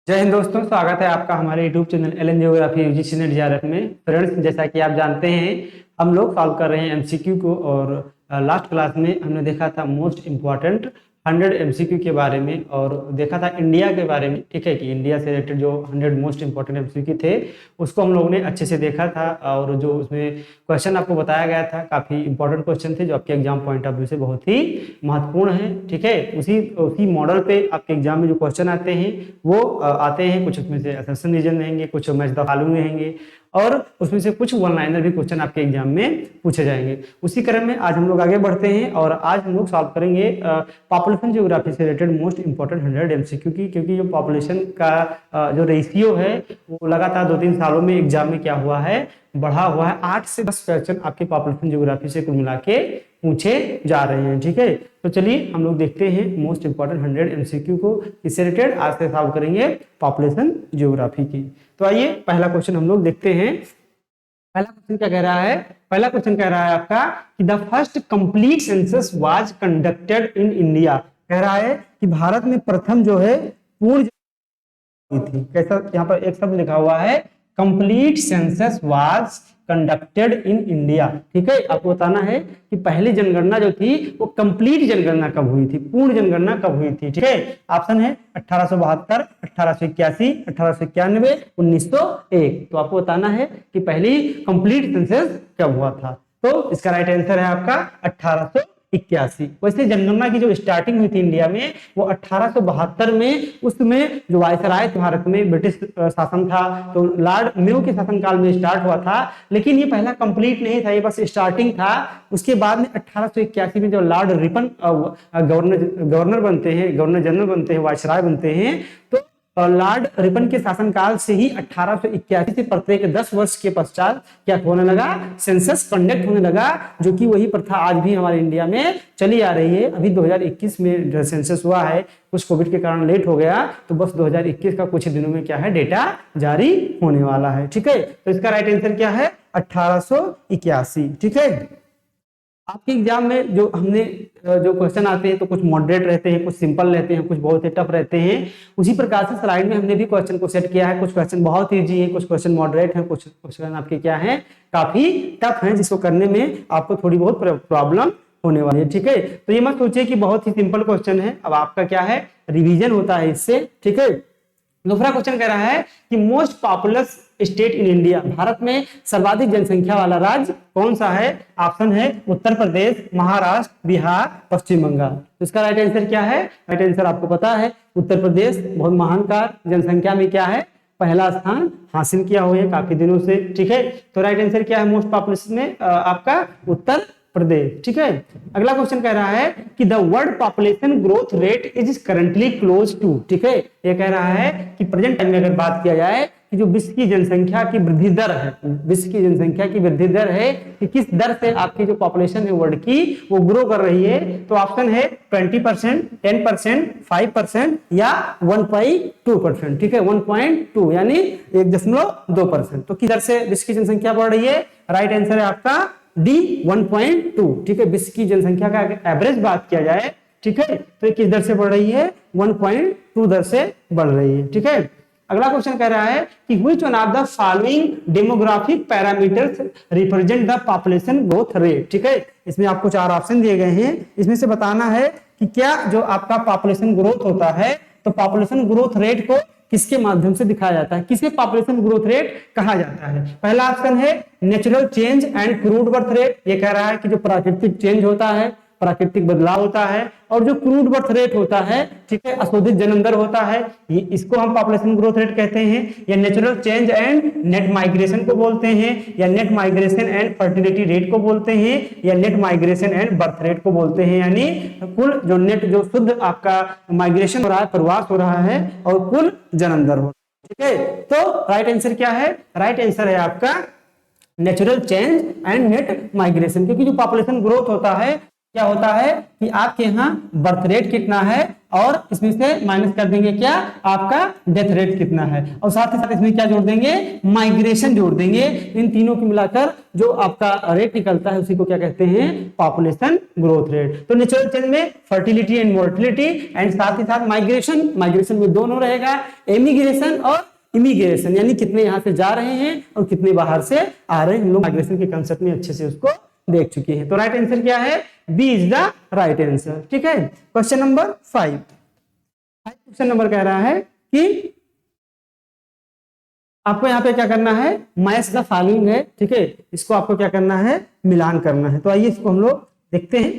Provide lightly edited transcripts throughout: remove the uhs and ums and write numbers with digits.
जय हिंद दोस्तों, स्वागत है आपका हमारे YouTube channel LN geography UGC NET JRF में। फ्रेंड्स, जैसा कि आप जानते हैं हम लोग सॉल्व कर रहे हैं एमसीक्यू को। और लास्ट क्लास में हमने देखा था मोस्ट इम्पॉर्टेंट 100 एमसीक्यू के बारे में और देखा था इंडिया के बारे में। ठीक है कि इंडिया से रिलेटेड जो 100 मोस्ट इम्पॉर्टेंट एमसीक्यू थे उसको हम लोगों ने अच्छे से देखा था। और जो उसमें क्वेश्चन आपको बताया गया था काफ़ी इंपॉर्टेंट क्वेश्चन थे जो आपके एग्जाम पॉइंट ऑफ व्यू से बहुत ही महत्वपूर्ण है। ठीक है, उसी उसी मॉडल पे आपके एग्जाम में जो क्वेश्चन आते हैं वो आते हैं। कुछ उसमें से असर्शन रीजन रहेंगे, कुछ मैच द फॉलोइंग रहेंगे और उसमें से कुछ वन लाइनर भी क्वेश्चन आपके एग्जाम में पूछे जाएंगे। उसी क्रम में आज हम लोग आगे बढ़ते हैं और आज हम लोग सॉल्व करेंगे पॉपुलेशन ज्योग्राफी से रिलेटेड मोस्ट इंपॉर्टेंट 100 एमसीक्यू की। क्योंकि जो पॉपुलेशन का जो रेशियो है वो लगातार 2-3 सालों में एग्जाम में क्या हुआ है, बढ़ा हुआ है। 8 से 10 क्वेश्चन आपके पॉपुलेशन ज्योग्राफी से कुल मिला के पूछे जा रहे हैं। ठीक है, तो चलिए हम लोग देखते हैं मोस्ट इंपॉर्टेंट 100 एमसीक्यू को किससे रिलेटेड आज से सॉल्व करेंगे, पॉपुलेशन ज्योग्राफी की। तो आइए पहला क्वेश्चन हम लोग देखते हैं। पहला क्वेश्चन क्या कह रहा है? पहला क्वेश्चन कह रहा है आपका कि the first complete census was conducted in India. कह रहा है कि भारत में प्रथम जो है पूर्ण थी। कैसा? यहाँ पर एक शब्द लिखा हुआ है complete census was conducted in India. ठीक है, आपको बताना है कि पहली जनगणना जो थी वो कंप्लीट जनगणना कब हुई थी, पूर्ण जनगणना कब हुई थी। ठीक है, ऑप्शन है 1872, 1881, 1891, 1901। तो आपको बताना है कि पहली कंप्लीट सेंसस कब हुआ था। तो इसका राइट आंसर है आपका 1881। वैसे जनगणना की जो स्टार्टिंग हुई थी इंडिया में वो 1872 में, उसमें जो वायसराय भारत में ब्रिटिश शासन था तो लॉर्ड मेयो के शासनकाल में स्टार्ट हुआ था। लेकिन ये पहला कंप्लीट नहीं था, ये बस स्टार्टिंग था। उसके बाद में 1881 में जो लॉर्ड रिपन गवर्नर बनते हैं, गवर्नर जनरल बनते हैं, वायसराय बनते हैं, तो लॉर्ड रिपन के शासनकाल से ही 1881 से प्रत्येक 10 वर्ष के पश्चात क्या होने लगा, सेंसस कंडक्ट होने लगा। जो कि वही प्रथा आज भी हमारे इंडिया में चली आ रही है। अभी 2021 में जो सेंसस हुआ है कुछ कोविड के कारण लेट हो गया, तो बस 2021 का कुछ दिनों में क्या है, डेटा जारी होने वाला है। ठीक है, तो इसका राइट आंसर क्या है, 1881। ठीक है, आपके एग्जाम में जो हमने जो क्वेश्चन आते हैं तो कुछ मॉडरेट रहते हैं, कुछ सिंपल रहते हैं, कुछ बहुत ही टफ रहते हैं। उसी प्रकार से स्लाइड में हमने भी क्वेश्चन को सेट किया है। कुछ क्वेश्चन बहुत इजी है, कुछ क्वेश्चन मॉडरेट है, कुछ क्वेश्चन आपके क्या है, काफी टफ है, जिसको करने में आपको थोड़ी बहुत प्रॉब्लम होने वाली है। ठीक है, तो ये मत सोचिए कि बहुत ही सिंपल क्वेश्चन है। अब आपका क्या है, रिविजन होता है इससे। ठीक है, दूसरा क्वेश्चन कह रहा है कि most populous state in India, Bharat में सर्वाधिक जनसंख्या वाला राज्य कौन सा है? ऑप्शन है उत्तर प्रदेश, महाराष्ट्र, बिहार, पश्चिम बंगाल। तो इसका राइट आंसर क्या है? राइट आंसर आपको पता है, उत्तर प्रदेश बहुत महान कार्य, जनसंख्या में क्या है, पहला स्थान हासिल किया हुआ है काफी दिनों से। ठीक है, तो राइट आंसर क्या है मोस्ट पॉपुलेशन में, आपका उत्तर प्रदेश। ठीक है, अगला क्वेश्चन कह रहा है कि the world population growth rate is currently close to. ठीक है, ये कह रहा है कि प्रेजेंट टाइम में अगर बात किया जाए कि जो विश्व की जनसंख्या की वृद्धि दर है, विश्व की जनसंख्या की वृद्धि दर है कि किस दर से आपकी जो पॉपुलेशन है वर्ल्ड की वो ग्रो कर रही है, तो ऑप्शन है 20%, 10%, 5% या 1.2%। ठीक है, 1.2 यानी 1.2%। तो किस दर से विश्व की जनसंख्या बढ़ रही है? राइट आंसर है आपका डी 1.2। ठीक है, विश्व की जनसंख्या का एवरेज बात किया जाए, ठीक है, तो किस दर से बढ़ रही है, 1.2 दर से बढ़ रही है। ठीक है, अगला क्वेश्चन कह रहा है कि which one of the following demographic parameters represent the population growth rate. ठीक है, इसमें आपको 4 ऑप्शन दिए गए हैं, इसमें से बताना है कि क्या जो आपका पॉपुलेशन ग्रोथ होता है तो पॉपुलेशन ग्रोथ रेट को किसके माध्यम से दिखाया जाता है, किसे पॉपुलेशन ग्रोथ रेट कहा जाता है। पहला ऑप्शन है natural change and crude birth rate. ये कह रहा है कि जो प्राकृतिक चेंज होता है, प्राकृतिक बदलाव होता है, और जो क्रूड बर्थ रेट होता है, ठीक है, अशोधित जन्म दर होता है, ये इसको हम पॉपुलेशन ग्रोथ रेट कहते हैं। या natural change and net migration को बोलते हैं, या net migration and fertility rate को बोलते हैं, या net migration and birth rate को बोलते हैं। यानी कुल जो नेट जो शुद्ध आपका माइग्रेशन हो रहा है, प्रवास हो रहा है, और कुल जन्म दर हो। ठीक है, तो राइट आंसर क्या है? राइट आंसर है आपका natural change and net migration. क्योंकि जो पॉपुलेशन ग्रोथ होता है क्या होता है कि आपके यहाँ बर्थ रेट कितना है और इसमें से माइनस कर देंगे क्या, आपका डेथ रेट कितना है, और साथ ही साथ इसमें क्या जोड़ देंगे, माइग्रेशन जोड़ देंगे। इन तीनों को मिलाकर जो आपका रेट निकलता है उसी को क्या कहते हैं, पॉपुलेशन ग्रोथ रेट। तो नेचुरल चेंज में फर्टिलिटी एंड मोर्टिलिटी, एंड साथ ही साथ माइग्रेशन, माइग्रेशन में दोनों रहेगा, एमिग्रेशन और इमिग्रेशन, यानी कितने यहां से जा रहे हैं और कितने बाहर से आ रहे हैं। हम लोग माइग्रेशन के कंसेप्ट में अच्छे से उसको देख चुके हैं। तो राइट आंसर क्या है, B is the right answer. ठीक है, क्वेश्चन नंबर 5। क्वेश्चन नंबर कह रहा है कि आपको यहाँ पे क्या करना है, मैच द फॉलोइंग है। ठीक है, इसको आपको क्या करना है, मिलान करना है। तो आइए इसको हम लोग देखते हैं।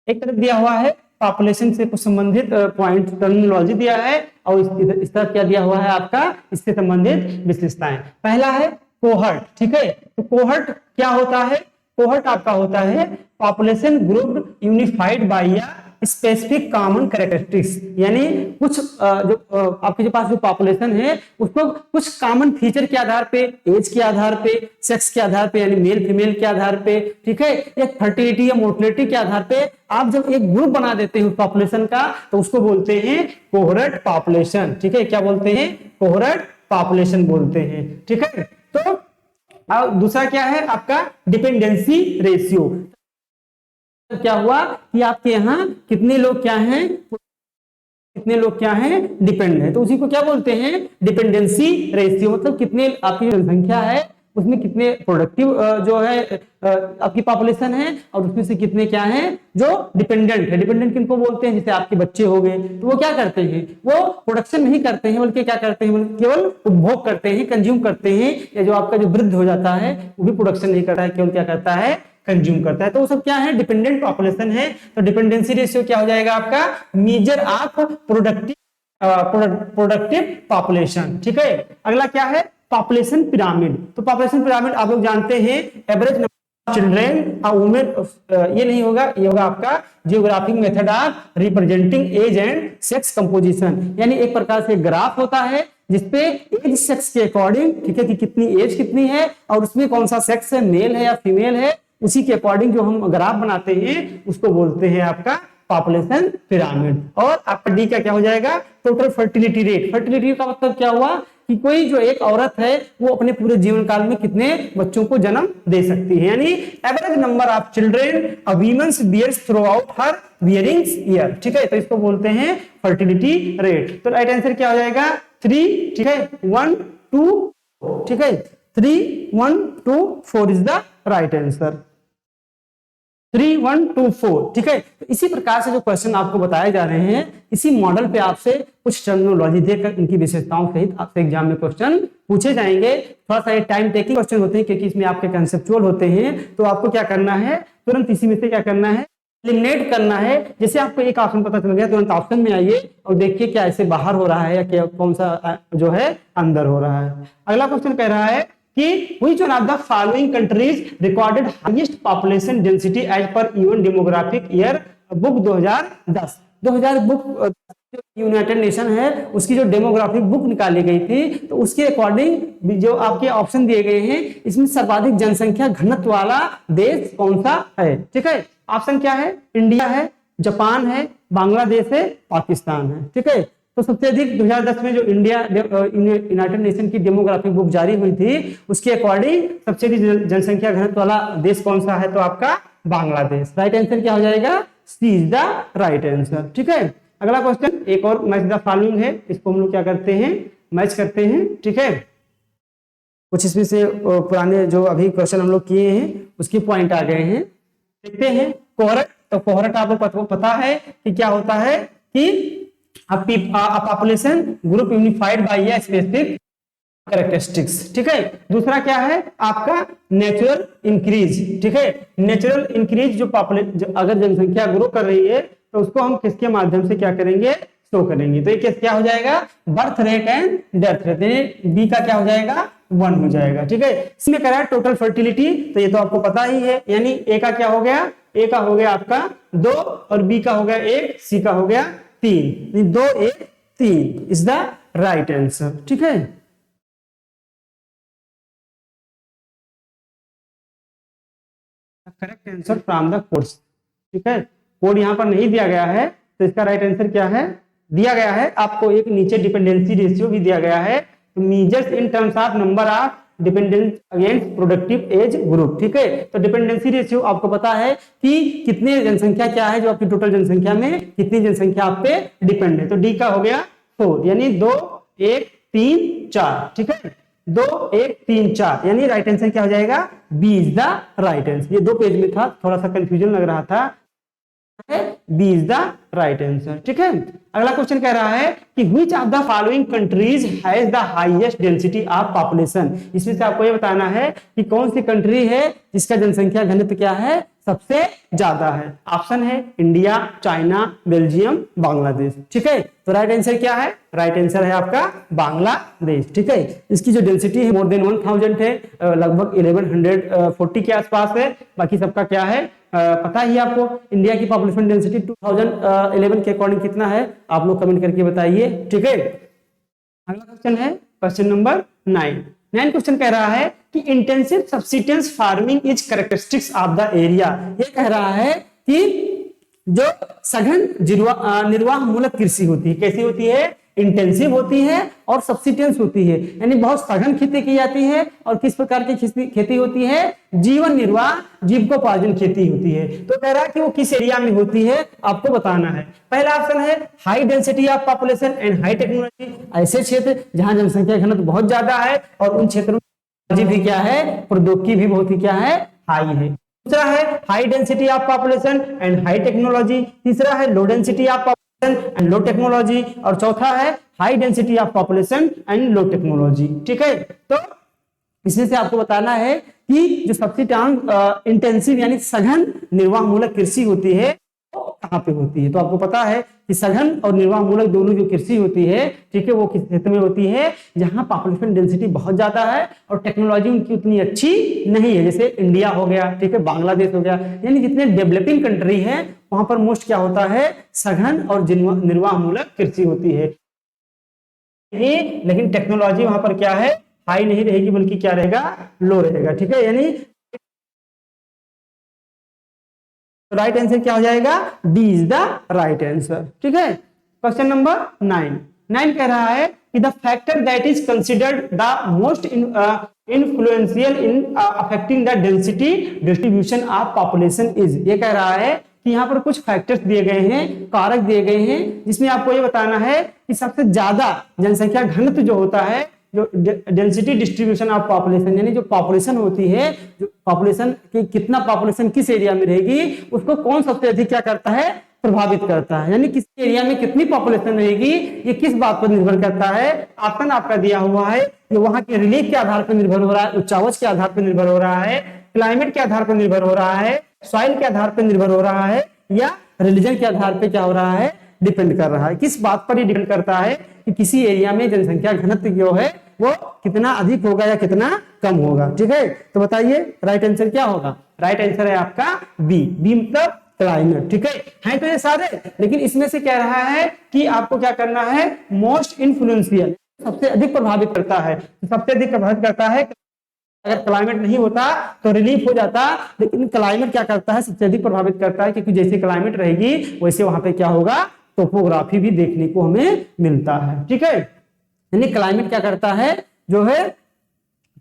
एक तरफ दिया हुआ है पॉपुलेशन से कुछ संबंधित पॉइंट टर्मिनोलॉजी दिया है, और इस तरफ क्या दिया हुआ है आपका, इससे संबंधित विशेषताएं। पहला है कोहर्ट। ठीक है, तो कोहर्ट क्या होता है, कोहर्ट आपका होता है पॉपुलेशन ग्रुप यूनिफाइड बाय या स्पेसिफिक कॉमन कैरेक्टरिस्टिक्स, यानी कुछ जो आपके जो पास जो पॉपुलेशन है उसको कुछ कॉमन फीचर के आधार पे, एज के आधार पे, सेक्स के आधार पे, यानी मेल फीमेल के आधार पे, ठीक है, या फर्टिलिटी या मोर्टिलिटी के आधार पे आप जब एक ग्रुप बना देते हैं पॉपुलेशन का तो उसको बोलते हैं कोहरट पॉपुलेशन। ठीक है, क्या बोलते हैं, कोहरट पॉपुलेशन बोलते हैं। ठीक है, तो दूसरा क्या है आपका डिपेंडेंसी रेशियो। क्या हुआ कि आपके यहाँ कितने लोग क्या हैं, कितने लोग क्या हैं, डिपेंड है, तो उसी को क्या बोलते हैं, डिपेंडेंसी रेशियो। मतलब कितने आपकी जनसंख्या है उसमें कितने प्रोडक्टिव जो है आपकी पॉपुलेशन है, और उसमें से कितने क्या हैं जो डिपेंडेंट है। डिपेंडेंट किनको बोलते हैं, जैसे आपके बच्चे हो गए, तो वो क्या करते हैं, वो प्रोडक्शन नहीं करते हैं बल्कि क्या करते हैं, केवल उपभोग करते हैं, कंज्यूम करते हैं। या जो आपका जो वृद्ध हो जाता है वो भी प्रोडक्शन नहीं करता है, केवल क्या करता है, कंज्यूम करता है। तो वो सब क्या है, डिपेंडेंट पॉपुलेशन है। तो डिपेंडेंसी रेशियो क्या हो जाएगा आपका, मेजर ऑफ प्रोडक्टिव पॉपुलेशन। ठीक है, अगला क्या है, पॉपुलेशन पिरामिड। तो पॉपुलेशन पिरामिड आप लोग जानते हैं, एवरेज नंबर ऑफ चिल्ड्रेन और वुमेन, ये नहीं होगा, ये होगा आपका geographic method of representing age and sex composition. यानी एक प्रकार से ग्राफ होता है जिसपे एज सेक्स के अकॉर्डिंग, ठीक है, कि कितनी एज कितनी है और उसमें कौन सा सेक्स है, मेल है या फीमेल है, उसी के अकॉर्डिंग जो हम ग्राफ बनाते हैं उसको बोलते हैं आपका पॉपुलेशन पिरामिड। और आपका डी का क्या हो जाएगा, टोटल फर्टिलिटी रेट। फर्टिलिटी का मतलब क्या हुआ कि कोई जो एक औरत है वो अपने पूरे जीवन काल में कितने बच्चों को जन्म दे सकती है, यानी average number of children a women's bears throughout her bearing year. ठीक है, तो इसको बोलते हैं फर्टिलिटी रेट। तो राइट आंसर क्या हो जाएगा, 3, ठीक है, 1 2, ठीक है, 3 1 2 4 इज द राइट आंसर। 3 1 2 4। ठीक है, तो इसी प्रकार से जो क्वेश्चन आपको बताए जा रहे हैं, इसी मॉडल पे आपसे कुछ टर्मिनोलॉजी देकर इनकी विशेषताओं सहित आपसे एग्जाम में क्वेश्चन पूछे जाएंगे। थोड़ा सा ये टाइम टेकिंग क्वेश्चन होते हैं क्योंकि इसमें आपके कंसेप्चुअल होते हैं। तो आपको क्या करना है, तुरंत इसी में से क्या करना है, एलिमिनेट करना है। जैसे आपको एक ऑप्शन पता चल गया, तुरंत ऑप्शन में आइए और देखिए क्या ऐसे बाहर हो रहा है या क्या कौन सा जो है अंदर हो रहा है। अगला क्वेश्चन कह रहा है कि which one of the following countries recorded highest population density as per UN demographic year book 2010। 2000 book United nation है उसकी जो डेमोग्राफिक बुक निकाली गई थी, तो उसके अकॉर्डिंग जो आपके ऑप्शन दिए गए हैं इसमें सर्वाधिक जनसंख्या घनत्व वाला देश कौन सा है। ठीक है, ऑप्शन क्या है, इंडिया है, जापान है, बांग्लादेश है, पाकिस्तान है। ठीक है, तो सबसे अधिक 2010 में जो इंडिया यूनाइटेड नेशन की डेमोग्राफिक बुक जारी हुई थी उसके अकॉर्डिंग सबसे अधिक जनसंख्या घनत्व वाला देश कौन सा है, तो आपका बांग्लादेश। राइट आंसर क्या हो जाएगा, सी इज द राइट आंसर। ठीक है, अगला क्वेश्चन एक और मैच द फॉलोइंग है, इसको हम लोग क्या करते हैं, मैच करते हैं। ठीक है, कुछ इसमें से पुराने जो अभी क्वेश्चन हम लोग किए हैं उसके पॉइंट आ गए हैं, देखते हैं। कोहरट, तो कोहरट आपको पता है कि क्या होता है कि population group unified by a specific characteristics. ठीक है, दूसरा क्या है आपका नेचुरल इंक्रीज। ठीक है, नेचुरल इंक्रीज जो पॉपुलेशन अगर जनसंख्या ग्रो कर रही है तो उसको हम किसके माध्यम से क्या करेंगे, शो करेंगे। तो ये क्या हो जाएगा, birth rate and death rate, यानी बी का क्या हो जाएगा, 1 हो जाएगा। ठीक है, इसमें कह रहा है टोटल फर्टिलिटी, तो ये तो आपको पता ही है, यानी ए का क्या हो गया, ए का हो गया आपका 2 और बी का हो गया 1, सी का हो गया 3, 2 1 3 इज द राइट आंसर। ठीक है, correct answer from the codes. ठीक है, कोड यहां पर नहीं दिया गया है, तो इसका राइट आंसर क्या है, दिया गया है आपको एक नीचे डिपेंडेंसी रेशियो भी दिया गया है, measures in terms of number of dependence against productive age group. ठीक है, तो डिपेंडेंसी रेशियो आपको पता है कि कितने जनसंख्या क्या है, जो आपकी टोटल जनसंख्या में कितनी जनसंख्या आप पे डिपेंड है। तो डी का हो गया 4, यानी 2 1 3 4। ठीक है, 2 1 3 4, यानी राइट आंसर क्या हो जाएगा, B is the right answer. ये 2 पेज में था, थोड़ा सा कंफ्यूजन लग रहा था, B is the right answer. ठीक है, अगला क्वेश्चन कह रहा है कि which of the following countries has the highest density of population. इसमें से आपको ये बताना है कि कौन सी कंट्री है जिसका जनसंख्या घनत्व क्या है, सबसे ज्यादा है। ऑप्शन है इंडिया, चाइना, बेल्जियम, बांग्लादेश। ठीक है, तो राइट आंसर क्या है, राइट आंसर है आपका बांग्लादेश। ठीक है, इसकी जो डेंसिटी है मोर देन 1000 है, लगभग 1140 के आसपास है। बाकी सबका क्या है पता ही आपको। इंडिया की पॉपुलेशन डेंसिटी 2011 के अकॉर्डिंग कितना है, आप लोग कमेंट करके बताइए। ठीक है, अगला क्वेश्चन है क्वेश्चन नंबर 9 क्वेश्चन कह रहा है कि intensive subsistence farming is characteristics of the area. ये कह रहा है कि जो सघन निर्वाह मूलक कृषि होती है, कैसी होती है, इंटेंसिव होती है और सब्सिस्टेंस होती है, यानी बहुत सघन खेती की जाती है। और किस प्रकार की खेती होती है, जीवन निर्वाह जीविकोपार्जन खेती होती है। तो कह रहा है कि वो किस एरिया में होती है, आपको बताना है। पहला ऑप्शन है high density of population and high technology, ऐसे क्षेत्र जहां जनसंख्या घनत्व बहुत ज्यादा है और उन क्षेत्रों में भी क्या है, प्रौद्योगिकी भी बहुत ही क्या है, हाई है। दूसरा है high density of population and high technology. तीसरा है low density of population and low technology. और चौथा है high density of population and low technology. ठीक है, तो इसमें से आपको बताना है कि जो सब्सिस्टेंस इंटेंसिव यानी सघन निर्वाह मूलक कृषि होती है वो कहाँ पे होती है। तो आपको पता है कि सघन और निर्वाह मूलक दोनों जो कृषि होती है, ठीक है, वो किस क्षेत्र में होती है, जहां पॉपुलेशन डेंसिटी बहुत ज्यादा है और टेक्नोलॉजी उनकी उतनी अच्छी नहीं है, जैसे इंडिया हो गया, ठीक है, बांग्लादेश हो गया, यानी जितने डेवलपिंग कंट्री है वहां पर मोस्ट क्या होता है, सघन और निर्वाह मूलक कृषि होती है। लेकिन टेक्नोलॉजी वहां पर क्या है, हाई नहीं रहेगी, बल्कि क्या रहेगा, लो रहेगा। ठीक है, यानी राइट आंसर क्या हो जाएगा, D is the right answer. ठीक है, क्वेश्चन नंबर 9 कह रहा है कि the factor that is considered the most influential in affecting the density distribution of population is. ये कह रहा है कि यहाँ पर कुछ फैक्टर्स दिए गए हैं, कारक दिए गए हैं, जिसमें आपको ये बताना है कि सबसे ज्यादा जनसंख्या घनत्व जो होता है, जो डेंसिटी डिस्ट्रीब्यूशन ऑफ पॉपुलेशन, यानी जो पॉपुलेशन होती है, जो पॉपुलेशन की कितना पॉपुलेशन किस एरिया में रहेगी, उसको कौन सबसे अधिक क्या करता है, प्रभावित करता है। यानी किस एरिया में कितनी पॉपुलेशन रहेगी, ये किस बात पर निर्भर करता है। ऑप्शन आपका दिया हुआ है, ये वहां के रिलीफ के आधार पर निर्भर हो रहा है, उच्चावच के आधार पर निर्भर हो रहा है, क्लाइमेट के आधार पर निर्भर हो रहा है, सॉइल के आधार पर निर्भर हो रहा है, या रिलीजन के आधार पर क्या हो रहा है, डिपेंड कर रहा है। किस बात पर ये डिपेंड करता है कि किसी एरिया में जनसंख्या घनत्व जो है वो कितना अधिक होगा या कितना कम होगा। ठीक है, तो बताइए राइट आंसर क्या होगा। राइट आंसर है आपका बी मतलब क्लाइमेट। ठीक है तो ये सारे, लेकिन इसमें से कह रहा है कि आपको क्या करना है, मोस्ट इन्फ्लुएंशियल, सबसे अधिक प्रभावित करता है। सबसे अधिक प्रभावित करता है, अगर क्लाइमेट नहीं होता तो रिलीफ हो जाता, लेकिन क्लाइमेट क्या करता है, सबसे अधिक प्रभावित करता है, क्योंकि जैसे क्लाइमेट रहेगी वैसे वहां पे क्या होगा, टोपोग्राफी भी देखने को हमें मिलता है। ठीक है, यानी क्लाइमेट क्या करता है, जो है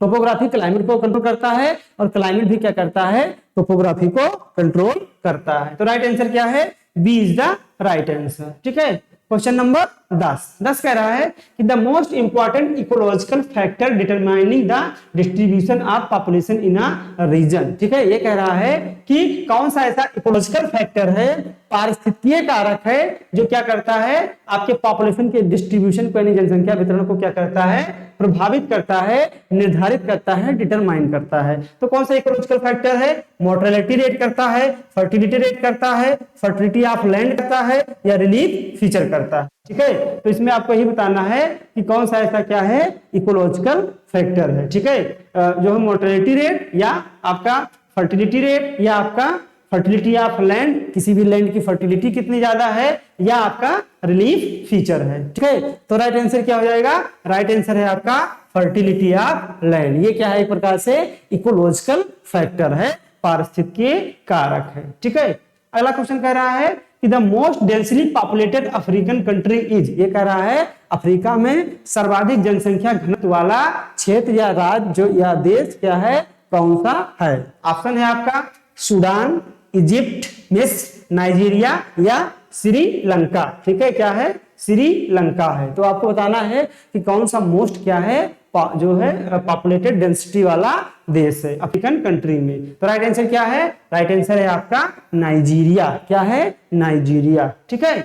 टोपोग्राफी क्लाइमेट को कंट्रोल करता है और क्लाइमेट भी क्या करता है, टोपोग्राफी को कंट्रोल करता है। तो राइट आंसर क्या है, B is the right answer. ठीक है, क्वेश्चन नंबर 10 कह रहा है कि the most important ecological factor determining the distribution of population in a region. ठीक है, ये कह रहा है कि कौन सा ऐसा इकोलॉजिकल फैक्टर है, पारिस्थितिकीय कारक है, जो क्या करता है, आपके पॉपुलेशन के डिस्ट्रीब्यूशन को, यानी जनसंख्या वितरण को क्या करता है, प्रभावित करता है, निर्धारित करता है, डिटरमाइन करता है। तो कौन सा इकोलॉजिकल फैक्टर है, मोर्टेलिटी रेट करता है, फर्टिलिटी रेट करता है, फर्टिलिटी ऑफ लैंड करता है, या रिलीफ फीचर करता है। ठीक है, तो इसमें आपको यही बताना है कि कौन सा ऐसा क्या है, इकोलॉजिकल फैक्टर है। ठीक है, जो है मोर्टेलिटी रेट, या आपका फर्टिलिटी रेट, या आपका फर्टिलिटी ऑफ लैंड, किसी भी लैंड की फर्टिलिटी कितनी ज्यादा है, या आपका रिलीफ फीचर है। ठीक है, तो राइट आंसर क्या हो जाएगा, राइट आंसर है आपका फर्टिलिटी ऑफ लैंड। ये क्या है, एक प्रकार से इकोलॉजिकल फैक्टर है, पारिस्थितिकीय कारक है। ठीक है, अगला क्वेश्चन कह रहा है कि the most densely populated African country is, ये कह रहा है अफ्रीका में सर्वाधिक जनसंख्या घनत्व वाला क्षेत्र या राज्य जो या देश क्या है, कौन सा है? ऑप्शन है आपका सूडान, इजिप्ट, मिस्र, नाइजीरिया या श्रीलंका। ठीक है, क्या है? श्रीलंका है। तो आपको बताना है कि कौन सा मोस्ट क्या है, जो है पॉपुलेटेड डेंसिटी वाला देश है अफ्रीकन कंट्री में। तो राइट आंसर क्या है? राइट आंसर है आपका नाइजीरिया। क्या है? नाइजीरिया। ठीक है,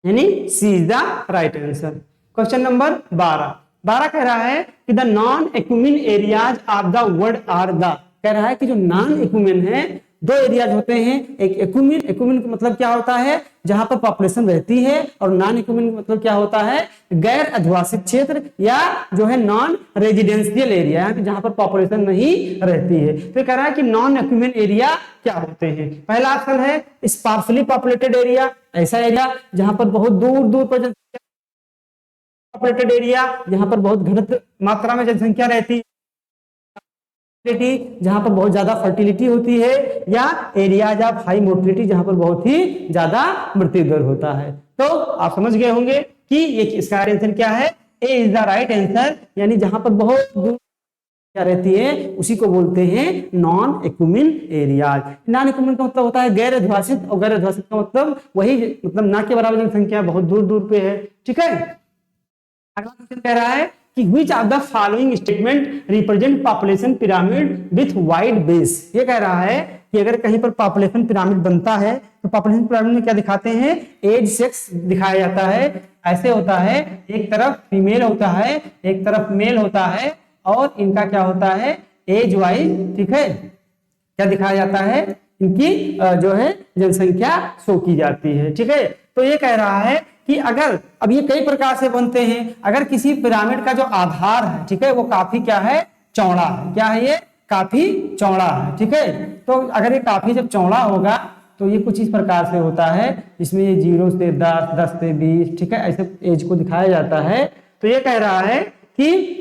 यानी C is the right answer. Question number 12 कह रहा है कि the non ecumene areas of the world are the, कह रहा है कि जो नॉन एक्यूमिन है, दो एरियाज होते हैं, एक एक्यूमिन, एक्यूमिन का मतलब क्या होता है, जहां पर पॉपुलेशन रहती है, और नॉन एक्यूमिन का मतलब क्या होता है, गैर अधिवासित क्षेत्र या जो है नॉन रेजिडेंशियल एरिया, जहां पर पॉपुलेशन नहीं रहती है। तो कह रहा है कि नॉन एक्यूमिन एरिया क्या होते हैं। पहला ऑप्शन है स्पार्सली पॉपुलेटेड एरिया, ऐसा एरिया जहां पर बहुत दूर दूर पर पॉपुलेटेड एरिया, जहां पर बहुत घनत्व मात्रा में जनसंख्या रहती है, जहां पर बहुत ज्यादा फर्टिलिटी होती है, या एरियाज ऑफ हाई मोर्टिलिटी, जहां पर बहुत ही ज्यादा मृत्यु दर होता है। तो आप समझ गए होंगे कि ये इसका आंसर क्या है, ए इज द राइट आंसर। यानी जहां पर बहुत दूर क्या रहती है उसी को बोलते हैं नॉन एक्यूमिन एरियाज। नॉन एक्यूमिन का मतलब होता है गैर अधिवासित, और गैर अधिवासित का मतलब वही, मतलब ना के बराबर जनसंख्या बहुत दूर दूर पे है। ठीक है, अगला क्वेश्चन कह रहा है कि which of the following statement represent population pyramid with wide base। ये कह रहा है कि अगर कहीं पर पॉपुलेशन पिरामिड बनता है तो पॉपुलेशन पिरामिड में क्या दिखाते हैं, एज सेक्स दिखाया जाता है। ऐसे होता है, एक तरफ फीमेल होता है, एक तरफ मेल होता है, और इनका क्या होता है, एज वाइज, ठीक है, क्या दिखाया जाता है, इनकी जो है जनसंख्या शो की जाती है। ठीक है, तो ये कह रहा है कि अगर, अब ये कई प्रकार से बनते हैं, अगर किसी पिरामिड का जो आधार है, ठीक है, वो काफी क्या है, चौड़ा है। क्या है ये? काफी चौड़ा है। ठीक है, तो अगर ये काफी जब चौड़ा होगा तो ये कुछ इस प्रकार से होता है, जिसमें ये 0 से 10, 10 से 20, ठीक है, ऐसे एज को दिखाया जाता है। तो ये कह रहा है कि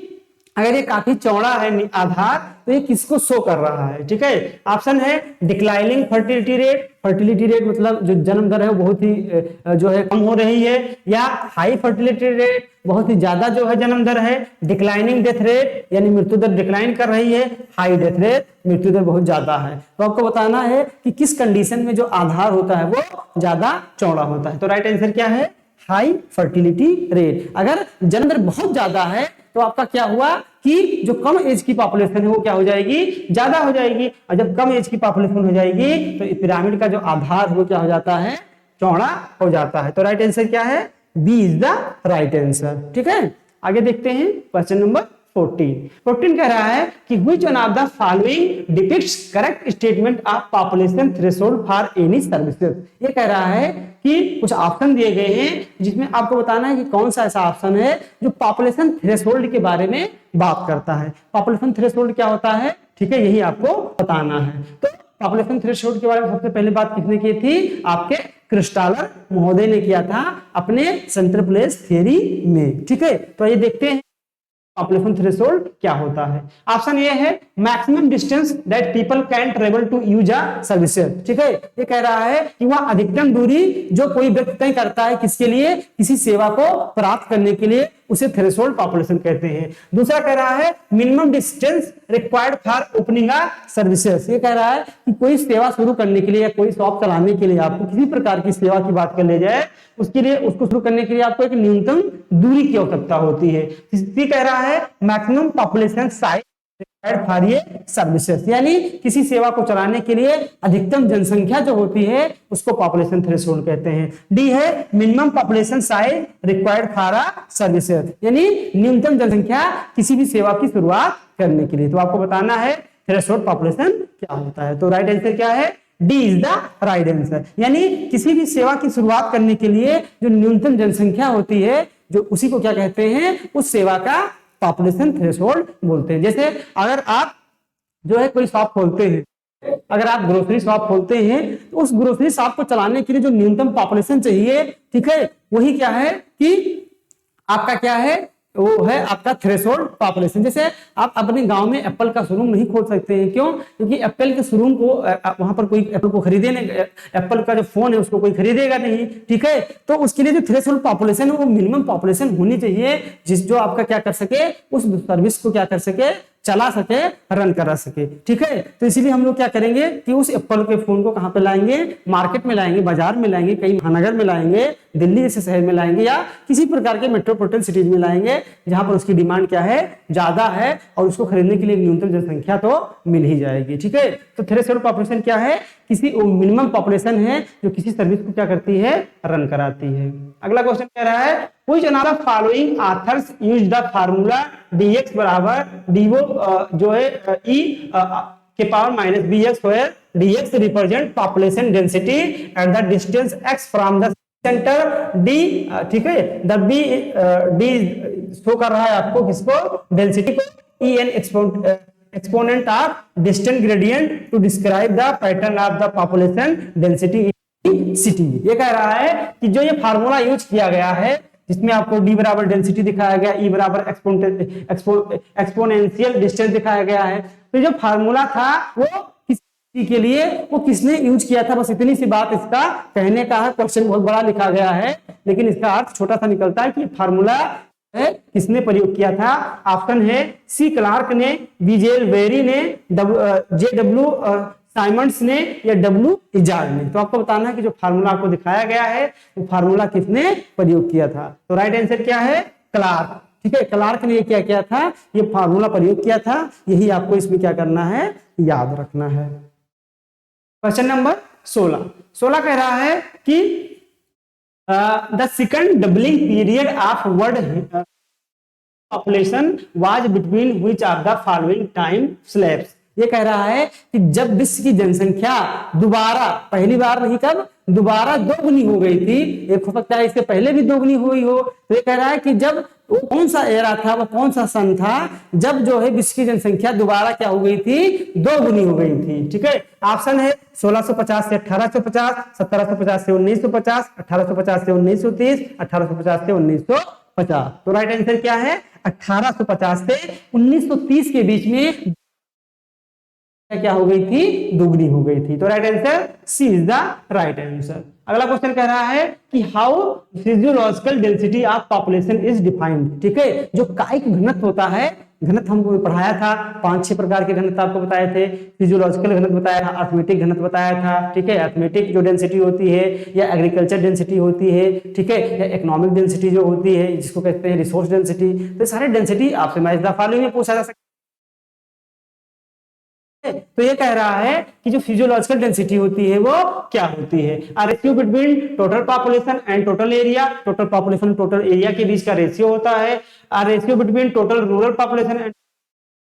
अगर ये काफी चौड़ा है आधार, तो ये किसको शो कर रहा है? ठीक है, ऑप्शन है declining fertility rate, fertility rate मतलब जो जन्म दर है वो बहुत ही जो है कम हो रही है, या हाई फर्टिलिटी रेट, बहुत ही ज्यादा जो है जन्म दर है, डिक्लाइनिंग डेथ रेट यानी मृत्यु दर डिक्लाइन कर रही है, हाई डेथ रेट मृत्यु दर बहुत ज्यादा है। तो आपको बताना है कि किस कंडीशन में जो आधार होता है वो ज्यादा चौड़ा होता है। तो राइट आंसर क्या है, हाई फर्टिलिटी रेट। अगर जन्म दर बहुत ज्यादा है तो आपका क्या हुआ कि जो कम एज की पॉपुलेशन है वो क्या हो जाएगी, ज्यादा हो जाएगी, और जब कम एज की पॉपुलेशन हो जाएगी तो पिरामिड का जो आधार है वो क्या हो जाता है, चौड़ा हो जाता है। तो राइट आंसर क्या है, B is the right answer. ठीक है, आगे देखते हैं क्वेश्चन नंबर 14 कह रहा है कि which one of the following depicts correct statement of population threshold for any services। ये कह रहा है कि कुछ ऑप्शन दिए गए हैं जिसमें आपको बताना है कि कौन सा ऐसा ऑप्शन है जो पॉपुलेशन थ्रेशोल्ड के बारे में बात करता है। पॉपुलेशन थ्रेशोल्ड क्या होता है, ठीक है, यही आपको बताना है। तो पॉपुलेशन थ्रेशोल्ड के बारे में सबसे पहले बात किसने की थी, आपके क्रिस्टालर महोदय ने किया था अपने सेंट्रल प्लेस थियरी में। ठीक है, तो ये देखते हैं पॉपुलेशन थ्रेशोल्ड क्या होता है। ऑप्शन ए है maximum distance that people can travel to use a services. ठीक है, ये कह रहा है कि वह अधिकतम दूरी जो कोई व्यक्ति तय करता है किसके लिए, किसी सेवा को प्राप्त करने के लिए, उसे थ्रेशोल्ड पॉपुलेशन कहते हैं। दूसरा कह रहा है minimum distance required for opening a services. ये कह रहा है कि कोई सेवा शुरू करने के लिए या कोई शॉप चलाने के लिए, आपको किसी प्रकार की सेवा की बात कर ले जाए, उसके लिए, उसको शुरू करने के लिए आपको एक न्यूनतम दूरी की आवश्यकता होती है। तीसरी कह रहा है मैक्सिमम पॉपुलेशन साइज फॉर ये सर्विसेज, यानी किसी सेवा को चलाने के लिए अधिकतम जनसंख्या जो होती है उसको पॉपुलेशन थ्रेशोल्ड कहते हैं। डी है minimum population size required for a services, यानी न्यूनतम जनसंख्या किसी भी सेवा की शुरुआत करने के लिए। तो आपको बताना है थ्रेशोल्ड पॉपुलेशन क्या होता है। तो राइट आंसर क्या है, D is the right answer. यानी किसी भी सेवा की शुरुआत करने के लिए जो न्यूनतम जनसंख्या होती है, जो उसी को क्या कहते हैं, उस सेवा का पॉपुलेशन थ्रेशोल्ड बोलते हैं। जैसे अगर आप जो है कोई शॉप खोलते हैं, अगर आप ग्रोसरी शॉप खोलते हैं तो उस ग्रोसरी शॉप को चलाने के लिए जो न्यूनतम पॉपुलेशन चाहिए, ठीक है, वही क्या है कि आपका क्या है वो है आपका थ्रेशोल्ड पॉपुलेशन। जैसे आप अपने गांव में एप्पल का शोरूम नहीं खोल सकते हैं, क्यों? क्योंकि एप्पल के शोरूम को वहां पर कोई एप्पल को खरीदे नहीं, एप्पल का जो फोन है उसको कोई खरीदेगा नहीं, ठीक है। तो उसके लिए जो थ्रेशोल्ड पॉपुलेशन है वो मिनिमम पॉपुलेशन होनी चाहिए, जिस जो आपका क्या कर सके, उस सर्विस को क्या कर सके, चला सके, रन करा सके, ठीक है। तो इसीलिए हम लोग क्या करेंगे कि उस एप्पल के फोन को कहां पे लाएंगे, मार्केट में लाएंगे, बाजार में लाएंगे, कई महानगर में लाएंगे, दिल्ली जैसे शहर में लाएंगे, या किसी प्रकार के मेट्रोपॉलिटन सिटीज में लाएंगे जहां पर उसकी डिमांड क्या है, ज्यादा है, और उसको खरीदने के लिए न्यूनतम जनसंख्या तो मिल ही जाएगी, ठीक है। तो थ्रेशोल्ड पॉपुलेशन क्या है, किसी मिनिमम पॉपुलेशन है जो किसी सर्विस को क्या करती है, रन कराती है। अगला क्वेश्चन कह रहा है which one of the following authors used the formula dx बराबर डीओ जो है e के power minus bx, where dx represent population density at the distance x from the centre d, ठीक है। द d शो कर रहा है आपको किसको, डेंसिटी को, en exponent of distant gradient to describe the pattern of the population density in city। ये कह रहा है कि जो ये फार्मूला यूज किया गया है जिसमें आपको d बराबर डेंसिटी दिखाया गया, e बराबर एक्सपोनेंशियल डिस्टेंस दिखाया गया है, तो जो फार्मूला था वो किसी के लिए वो किसने यूज किया था, बस इतनी सी बात इसका कहने का है। क्वेश्चन बहुत बड़ा लिखा गया है लेकिन इसका अर्थ छोटा सा निकलता है कि फार्मूला है किसने प्रयोग किया था। ऑप्शन है सी क्लार्क ने, बी जेल वेरी ने, जे डब्ल्यू साइमंड्स ने, या डब्ल्यू इजार्ड ने। तो आपको बताना है कि जो फार्मूला आपको दिखाया गया है वो फार्मूला किसने प्रयोग किया था। तो राइट आंसर क्या है, क्लार्क, ठीक है। क्लार्क ने क्या किया था, ये फार्मूला प्रयोग किया था, यही आपको इसमें क्या करना है, याद रखना है। क्वेश्चन नंबर 16 कह रहा है कि the second doubling period of world population was between which of the following time slabs। ये कह रहा है कि जब विश्व की जनसंख्या दोबारा, पहली बार नहीं, कब दोबारा दोगुनी हो गई थी, एक हो सकता है इससे पहले भी दोगुनी हुई हो, तो ये कह रहा है कि जब वो कौन सा एरा था, वो कौन सा सन था जब जो है विश्व की जनसंख्या दोबारा क्या हो गई थी, दोगुनी हो गई थी, ठीक है। ऑप्शन है 1650 से 1850, 1750 से 1950, 1850 से 1930, 1850 से 1950। तो राइट आंसर क्या है, 1850 से 1930 के बीच में क्या हो गई थी, दोगुनी हो गई थी। तो right answer C is the right answer. अगला क्वेश्चन कह रहा है कि how physiological density of population is defined, ठीक है। जो कायिक घनत्व होता है, घनत्व हमको पढ़ाया था, 5-6 प्रकार के घनत्व आपको बताए थे। फिजियोलॉजिकल घनत्व बताया था, अर्थमेटिक घनत्व बताया था, ठीक है। अर्थमेटिक जो डेंसिटी होती है, या एग्रीकल्चर डेंसिटी होती है, ठीक है, या इकोनॉमिक डेंसिटी जो होती है जिसको कहते हैं रिसोर्स डेंसिटी। तो सारे डेंसिटी आपसे मैच द फॉलोइंग में पूछा जा सकता है। तो ये कह रहा है कि जो फिजियोलॉजिकल डेंसिटी होती है वो क्या होती है, ratio between total population and total area, total population total area के बीच का रेशियो होता है। Ratio between total rural population and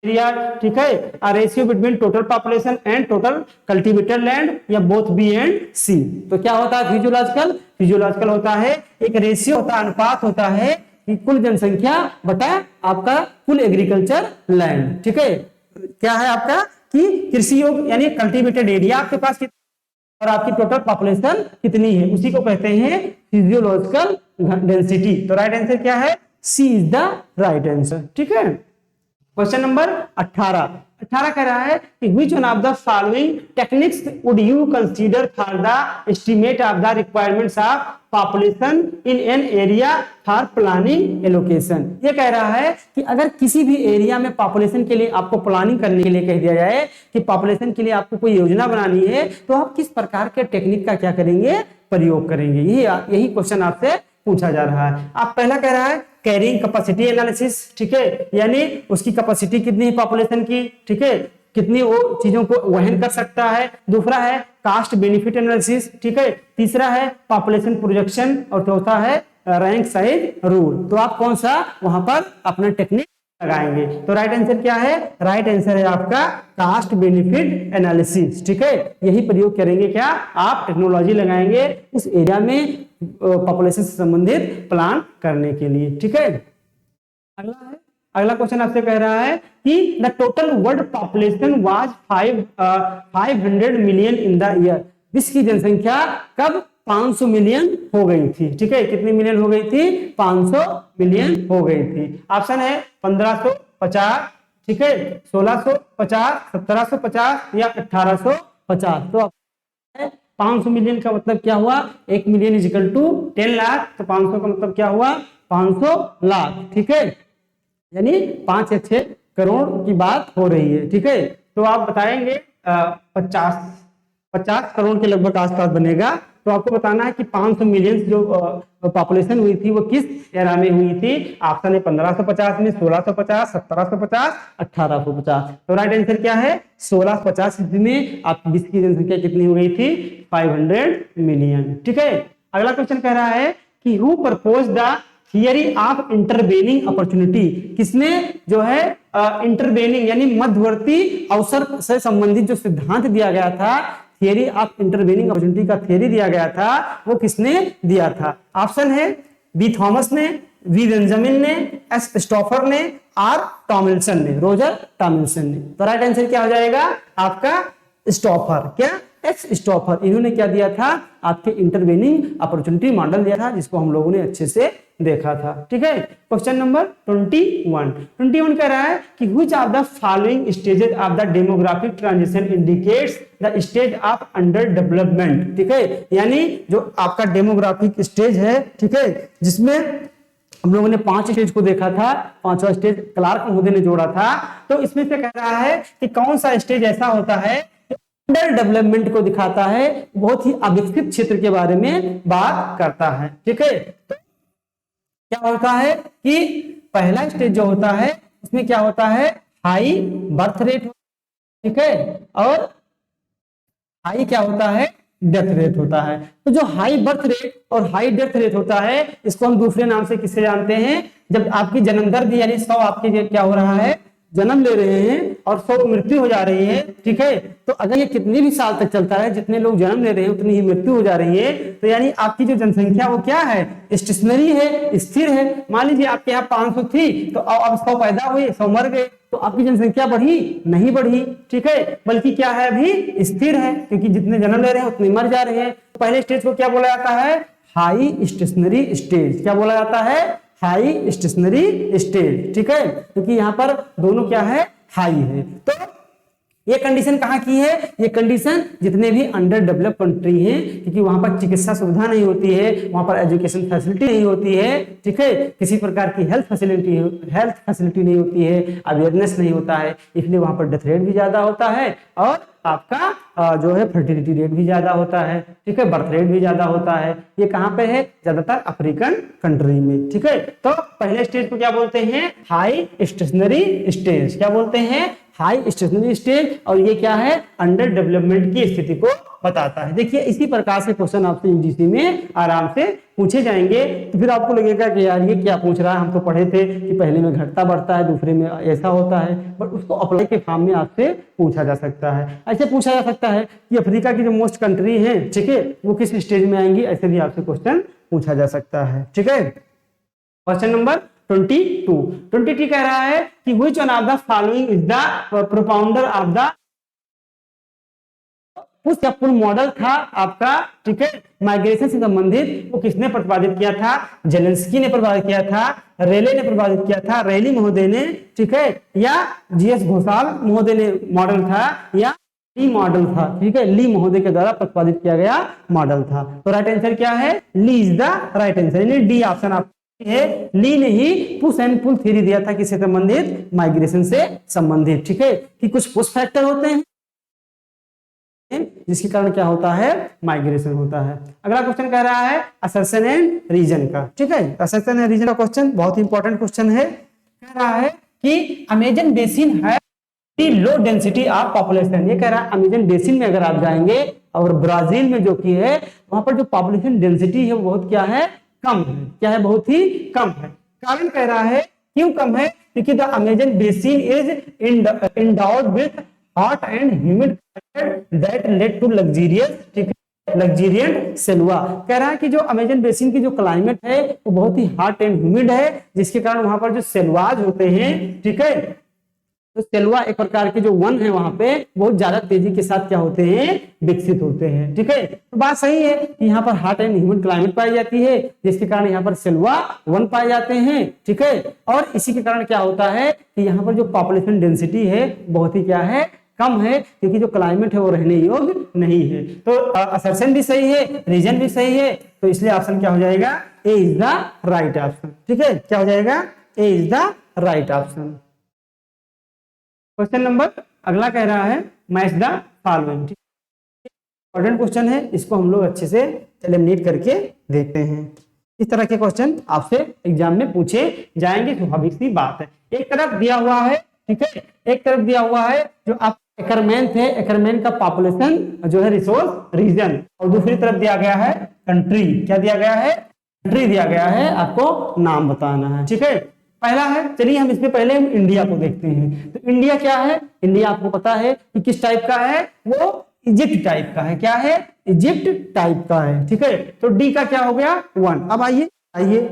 area, ठीक है। Ratio between total population and total cultivated land, या बोथ बी एंड सी। तो क्या होता है फिजियोलॉजिकल होता है एक रेशियो होता है, अनुपात होता है कि कुल जनसंख्या बटा आपका कुल एग्रीकल्चर लैंड, ठीक है। क्या है आपका कि कृषि योग यानी कल्टीवेटेड एरिया आपके पास कितना और आपकी टोटल पॉपुलेशन कितनी है, उसी को कहते हैं फिजियोलॉजिकल डेंसिटी। तो राइट आंसर क्या है, C is the right answer, ठीक है। क्वेश्चन नंबर 18 कह रहा है कि which one of the following techniques would you consider for the estimate of the requirements of population in an area for planning allocation। ये कह रहा है कि अगर किसी भी एरिया में पॉपुलेशन के लिए आपको प्लानिंग करने के लिए कह दिया जाए कि पॉपुलेशन के लिए आपको कोई योजना बनानी है, तो आप किस प्रकार के टेक्निक का क्या करेंगे, प्रयोग करेंगे। यही क्वेश्चन आपसे पूछा जा रहा है। आप पहला कह रहा है कैरिंग कैपेसिटी एनालिसिस, ठीक है, यानी उसकी कैपेसिटी कितनी है पॉपुलेशन की, ठीक है, कितनी वो चीजों को वहन कर सकता है। दूसरा है कास्ट बेनिफिट एनालिसिस, ठीक है। तीसरा है पॉपुलेशन प्रोजेक्शन, और चौथा है रैंक साइज रूल। तो आप कौन सा वहां पर अपना टेक्निक लगाएंगे। तो राइट आंसर क्या है, राइट आंसर है आपका कास्ट बेनिफिट एनालिसिस, ठीक है। यही प्रयोग करेंगे, क्या आप टेक्नोलॉजी लगाएंगे उस एरिया में पॉपुलेशन से संबंधित प्लान करने के लिए, ठीक है। अगला क्वेश्चन आपसे कह रहा है कि the total world population was 500 million in the year. विश्व की जनसंख्या कब 500 मिलियन हो गई थी। ठीक है, कितनी मिलियन हो गई थी? 500 मिलियन हो गई थी। ऑप्शन है 1550, ठीक है, 1650, 1750 या 1850। तो 500 मिलियन का मतलब क्या हुआ? 1 million is equal to 10 lakh. तो 500 का मतलब क्या हुआ? 500 लाख। ठीक है, यानी 5 या 6 करोड़ की बात हो रही है। ठीक है, तो आप बताएंगे 50 करोड़ के लगभग आसपास बनेगा। तो आपको बताना है कि 500 मिलियन जो पॉपुलेशन हुई थी वो किस एरा में हुई थी। ऑप्शन है 1550 में, 1650, 1750, 1850। तो राइट आंसर क्या है? 1650 ईस्वी में आप विश्व की जनसंख्या कितनी हो गई थी? 500 मिलियन। ठीक है, अगला क्वेश्चन कह रहा है कि who propose the theory of intervening opportunity. किसने जो है इंटरवेनिंग यानी मध्यवर्ती अवसर से संबंधित जो सिद्धांत दिया गया था, थियरी ऑफ इंटरवेनिंग अपॉर्चुनिटी का थियरी दिया गया था, वो किसने दिया था? ऑप्शन है बी थॉमस ने, वी बेंजामिन ने, एस स्टॉफर ने, आर टॉमिल्सन ने, रोजर टॉमिल्सन ने। तो राइट आंसर क्या हो जाएगा आपका? स्टॉफर। क्या? X Stouffer. इन्होंने क्या दिया था? आपके इंटरवेनिंग अपॉर्चुनिटी मॉडल दिया था, जिसको हम लोगों ने अच्छे से देखा था। ठीक है, क्वेश्चन नंबर 21 कह रहा है कि which of the following stages of the demographic transition indicates the stage of under development. ठीक है, यानी जो आपका डेमोग्राफिक स्टेज है, ठीक है, जिसमें हम लोगों ने 5 स्टेज को देखा था, 5वां स्टेज क्लार्क महोदय ने जोड़ा था। तो इसमें से कह रहा है कि कौन सा स्टेज ऐसा होता है अंडर डेवलपमेंट को दिखाता है, बहुत ही अविकसित क्षेत्र के बारे में बात करता है। ठीक है, तो क्या होता है कि पहला स्टेज जो होता है उसमें क्या होता है? High birth rate. ठीक है, और हाई क्या होता है? डेथ रेट होता है। तो जो हाई बर्थ रेट और हाई डेथ रेट होता है, इसको हम दूसरे नाम से किससे जानते हैं? जब आपकी जन्म दर यानी 100 आपके क्या हो रहा है? जन्म ले रहे हैं और 100 मृत्यु हो जा रही है। ठीक है, तो अगर ये कितने भी साल तक चलता है, जितने लोग जन्म ले रहे हैं उतनी ही मृत्यु हो जा रही है, तो यानी आपकी जो जनसंख्या वो क्या है? स्टेशनरी है, स्थिर है। मान लीजिए आपके यहाँ 500 थी, तो अब 100 पैदा हुए, 100 मर गए, तो आपकी जनसंख्या बढ़ी? नहीं बढ़ी। ठीक है, बल्कि क्या है? अभी स्थिर है, क्योंकि जितने जन्म ले रहे हैं उतने मर जा रहे हैं। पहले स्टेज को क्या बोला जाता है? High stationary stage. क्या बोला जाता है? High stationary stage. ठीक है, क्योंकि यहाँ पर दोनों क्या है? हाई है। तो ये कंडीशन कहाँ की है? ये कंडीशन जितने भी अंडर डेवलप कंट्री हैं, क्योंकि वहां पर चिकित्सा सुविधा नहीं होती है, वहां पर एजुकेशन फैसिलिटी नहीं होती है। ठीक है, किसी प्रकार की हेल्थ फैसिलिटी नहीं होती है, अवेयरनेस नहीं होता है, इसलिए वहां पर डेथ रेट भी ज्यादा होता है और आपका जो है फर्टिलिटी रेट भी ज्यादा होता है। ठीक है, बर्थ रेट भी ज्यादा होता है। ये कहाँ पे है? ज्यादातर अफ्रीकन कंट्री में। ठीक है, तो पहले स्टेज को क्या बोलते हैं? High stationary stage. क्या बोलते हैं? High stationary stage. और ये क्या है? अंडर डेवलपमेंट की स्थिति को बताता है। देखिए, इसी प्रकार से क्वेश्चन आपसे यूजीसी में आराम से पूछे जाएंगे। तो फिर आपको लगेगा कि यार ये क्या पूछ रहा है, हम तो पढ़े थे कि पहले में घटता बढ़ता है, दूसरे में ऐसा होता है, बट उसको अप्लाई के फॉर्म में आपसे पूछा जा सकता है। ऐसे पूछा जा सकता है कि अफ्रीका की जो मोस्ट कंट्री है, ठीक है, वो किस स्टेज में आएंगी, ऐसे भी आपसे क्वेश्चन पूछा जा सकता है। ठीक है, क्वेश्चन नंबर 22 कह रहा है कि which one of the following is the propounder of the उस फुल मॉडल था आपका। ठीक है, माइग्रेशन से संबंधित वो किसने प्रतिपादित किया था? जेलेंस्की ने प्रतिपादित किया था, रेले ने प्रतिपादित किया था, रेली महोदय ने, ठीक है, या जीएस घोषाल महोदय ने मॉडल था, या ली मॉडल था। ठीक है, ली महोदय के द्वारा प्रतिपादित किया गया मॉडल था। तो राइट आंसर क्या है? ली इज द राइट आंसर, यानी डी ऑप्शन आप है। ली ने ही पुश एंड पुल थ्योरी दिया था, किससे संबंधित? माइग्रेशन से संबंधित। ठीक है, कि कुछ पुश फैक्टर होते हैं जिसके कारण क्या होता है? माइग्रेशन होता है। अगला क्वेश्चन कह रहा है असर्शन एंड रीजन का। ठीक है, असर्शन एंड रीजन का क्वेश्चन बहुत इंपॉर्टेंट क्वेश्चन है। कह रहा है कि अमेजन बेसिन है लो डेंसिटी ऑफ पॉपुलेशन। ये कह रहा है अमेजन बेसिन में अगर आप जाएंगे और ब्राजील में जो की है, वहां पर जो पॉपुलेशन डेंसिटी है वो बहुत क्या है? कम है। क्या है? बहुत ही कम है। कारण कह रहा है क्यों कम है? क्योंकि the Amazon basin is endowed with hot and humid climate that led to luxuriant Selua. कह रहा है कि जो अमेजन बेसिन की जो क्लाइमेट है वो बहुत ही हॉट एंड ह्यूमिड है, जिसके कारण वहां पर जो सेलवाज होते हैं, ठीक है, तो सेल्वा एक प्रकार के जो वन है वहां पे बहुत ज्यादा तेजी के साथ क्या होते हैं, विकसित होते हैं। ठीक है, तो बात सही है कि यहाँ पर हॉट एंड ह्यूमिड क्लाइमेट पाई जाती है, जिसके कारण यहाँ पर सेल्वा वन पाए जाते हैं। ठीक है, और इसी के कारण क्या होता है कि यहाँ पर जो पॉपुलेशन डेंसिटी है बहुत ही क्या है, कम है, क्योंकि जो क्लाइमेट है वो रहने योग्य नहीं है। तो असर्शन भी सही है, रीजन भी सही है, तो इसलिए ऑप्शन क्या हो जाएगा, A is the right option. ठीक है, क्या हो जाएगा, A is the right option. Question number अगला कह रहा है match the following. Important question है, इसको हम लोग अच्छे से एलिमिनेट करके देखते हैं। इस तरह के क्वेश्चन आपसे एग्जाम में पूछे जाएंगे, स्वाभाविक सी बात है। एक तरफ दिया हुआ है, ठीक है, एक तरफ दिया हुआ है जो आप एकरमैन थे, एकरमैन का पॉपुलेशन जो है रिसोर्स रीजन, और दूसरी तरफ दिया गया है कंट्री। क्या दिया गया है, कंट्री दिया गया है, आपको नाम बताना है। ठीक है, पहला है, चलिए हम इसमें पहले हम इंडिया को देखते हैं। तो इंडिया क्या है, इंडिया आपको पता है कि किस टाइप का है, वो इजिप्ट टाइप का है। क्या है, इजिप्ट टाइप का है। ठीक है, तो डी का क्या हो गया, 1। अब आइए,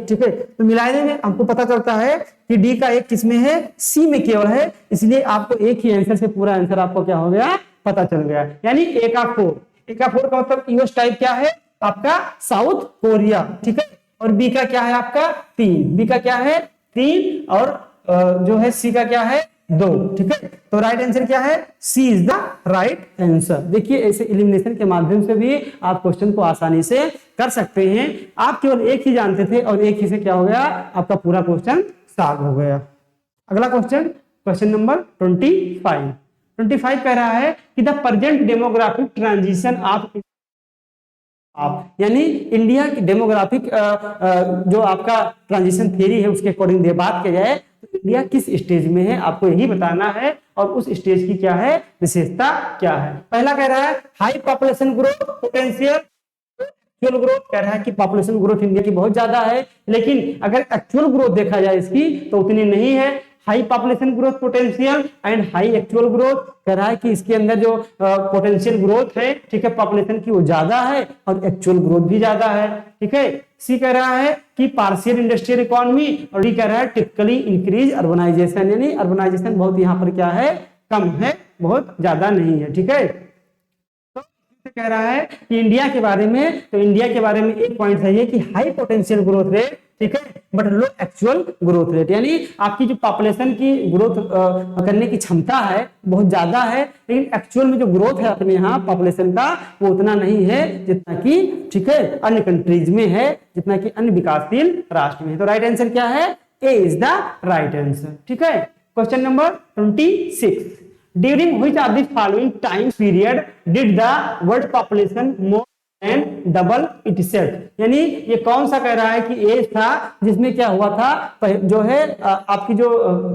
ठीक है, तो मिलाने में हमको पता चलता है कि डी का एक किसमें है, सी में केवल है, इसलिए आपको एक ही आंसर से पूरा आंसर आपको क्या हो गया, पता चल गया। यानी ए का 4, ए का 4 का मतलब यूएस टाइप क्या है आपका, साउथ कोरिया। ठीक है, और बी का क्या है आपका 3, बी का क्या है 3, और जो है सी का क्या है 2। ठीक है, तो राइट आंसर क्या है, C is the right answer. देखिए ऐसे एलिमिनेशन के माध्यम से भी आप क्वेश्चन को आसानी से कर सकते हैं। आप केवल एक ही जानते थे और एक ही से क्या हो गया, आपका पूरा क्वेश्चन सॉल्व हो गया। अगला क्वेश्चन, क्वेश्चन नंबर 25 कह रहा है कि the present demographic transition of आप, यानी इंडिया की डेमोग्राफिक जो आपका ट्रांजिशन थ्योरी है उसके अकॉर्डिंग बात की जाए तो इंडिया किस स्टेज में है, आपको यही बताना है, और उस स्टेज की क्या है विशेषता क्या है। पहला कह रहा है high population growth potential, actual growth कह रहा है कि पॉपुलेशन ग्रोथ इंडिया की बहुत ज्यादा है, लेकिन अगर एक्चुअल ग्रोथ देखा जाए इसकी तो उतनी नहीं है। High population growth potential and high actual growth कह रहा है कि इसके अंदर जो पोटेंशियल ग्रोथ है, ठीक है, पॉपुलेशन की वो ज्यादा है और एक्चुअल ग्रोथ भी ज्यादा है। ठीक है, सी कह रहा है कि पार्शियल इंडस्ट्रियल इकोनॉमी, और डी कह रहा है टिपिकली इंक्रीज अर्बनाइजेशन, यानी अर्बनाइजेशन बहुत यहाँ पर क्या है, कम है, बहुत ज्यादा नहीं है। ठीक है, तो कह रहा है कि इंडिया के बारे में, तो इंडिया के बारे में एक पॉइंट सही है कि हाई पोटेंशियल ग्रोथ रेट, ठीक है, but low actual growth rate, यानी आपकी जो पॉपुलेशन की ग्रोथ करने की क्षमता है बहुत ज्यादा है, लेकिन एक्चुअल में जो ग्रोथ है अपने यहाँ पॉपुलेशन का वो उतना नहीं है जितना कि, ठीक है, अन्य कंट्रीज में है, जितना कि अन्य विकासशील राष्ट्र में है। तो राइट आंसर क्या है, ए इज द राइट आंसर। ठीक है, question number 26, during which of the following time period did the world population more and double it set, यानी ये कौन सा कह रहा है कि एज था जिसमें क्या हुआ था, जो है आपकी जो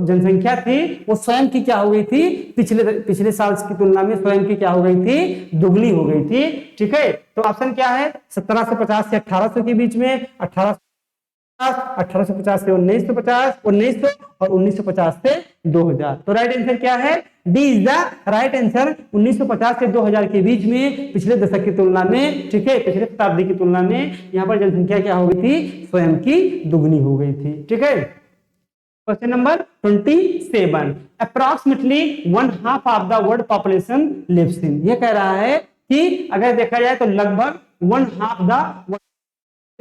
जनसंख्या थी वो स्वयं की क्या हो गई थी, पिछले साल की तुलना में स्वयं की क्या हो गई थी, दुगनी हो गई थी। ठीक है, तो ऑप्शन क्या है, 1750 से 1800 के बीच में, 1850 से 1950, 1900 और 1950 से 2000। तो राइट आंसर क्या है, D is the right answer. 1950 से 2000 के बीच में पिछले दशक की तुलना में, ठीक है, पिछले शताब्दी की तुलना में यहाँ पर जनसंख्या क्या हो गई थी, स्वयं की दुगनी हो गई थी। ठीक है, question number 27, approximately 1/2 of the world population lives in, यह कह रहा है कि अगर देखा जाए तो लगभग 1/2 द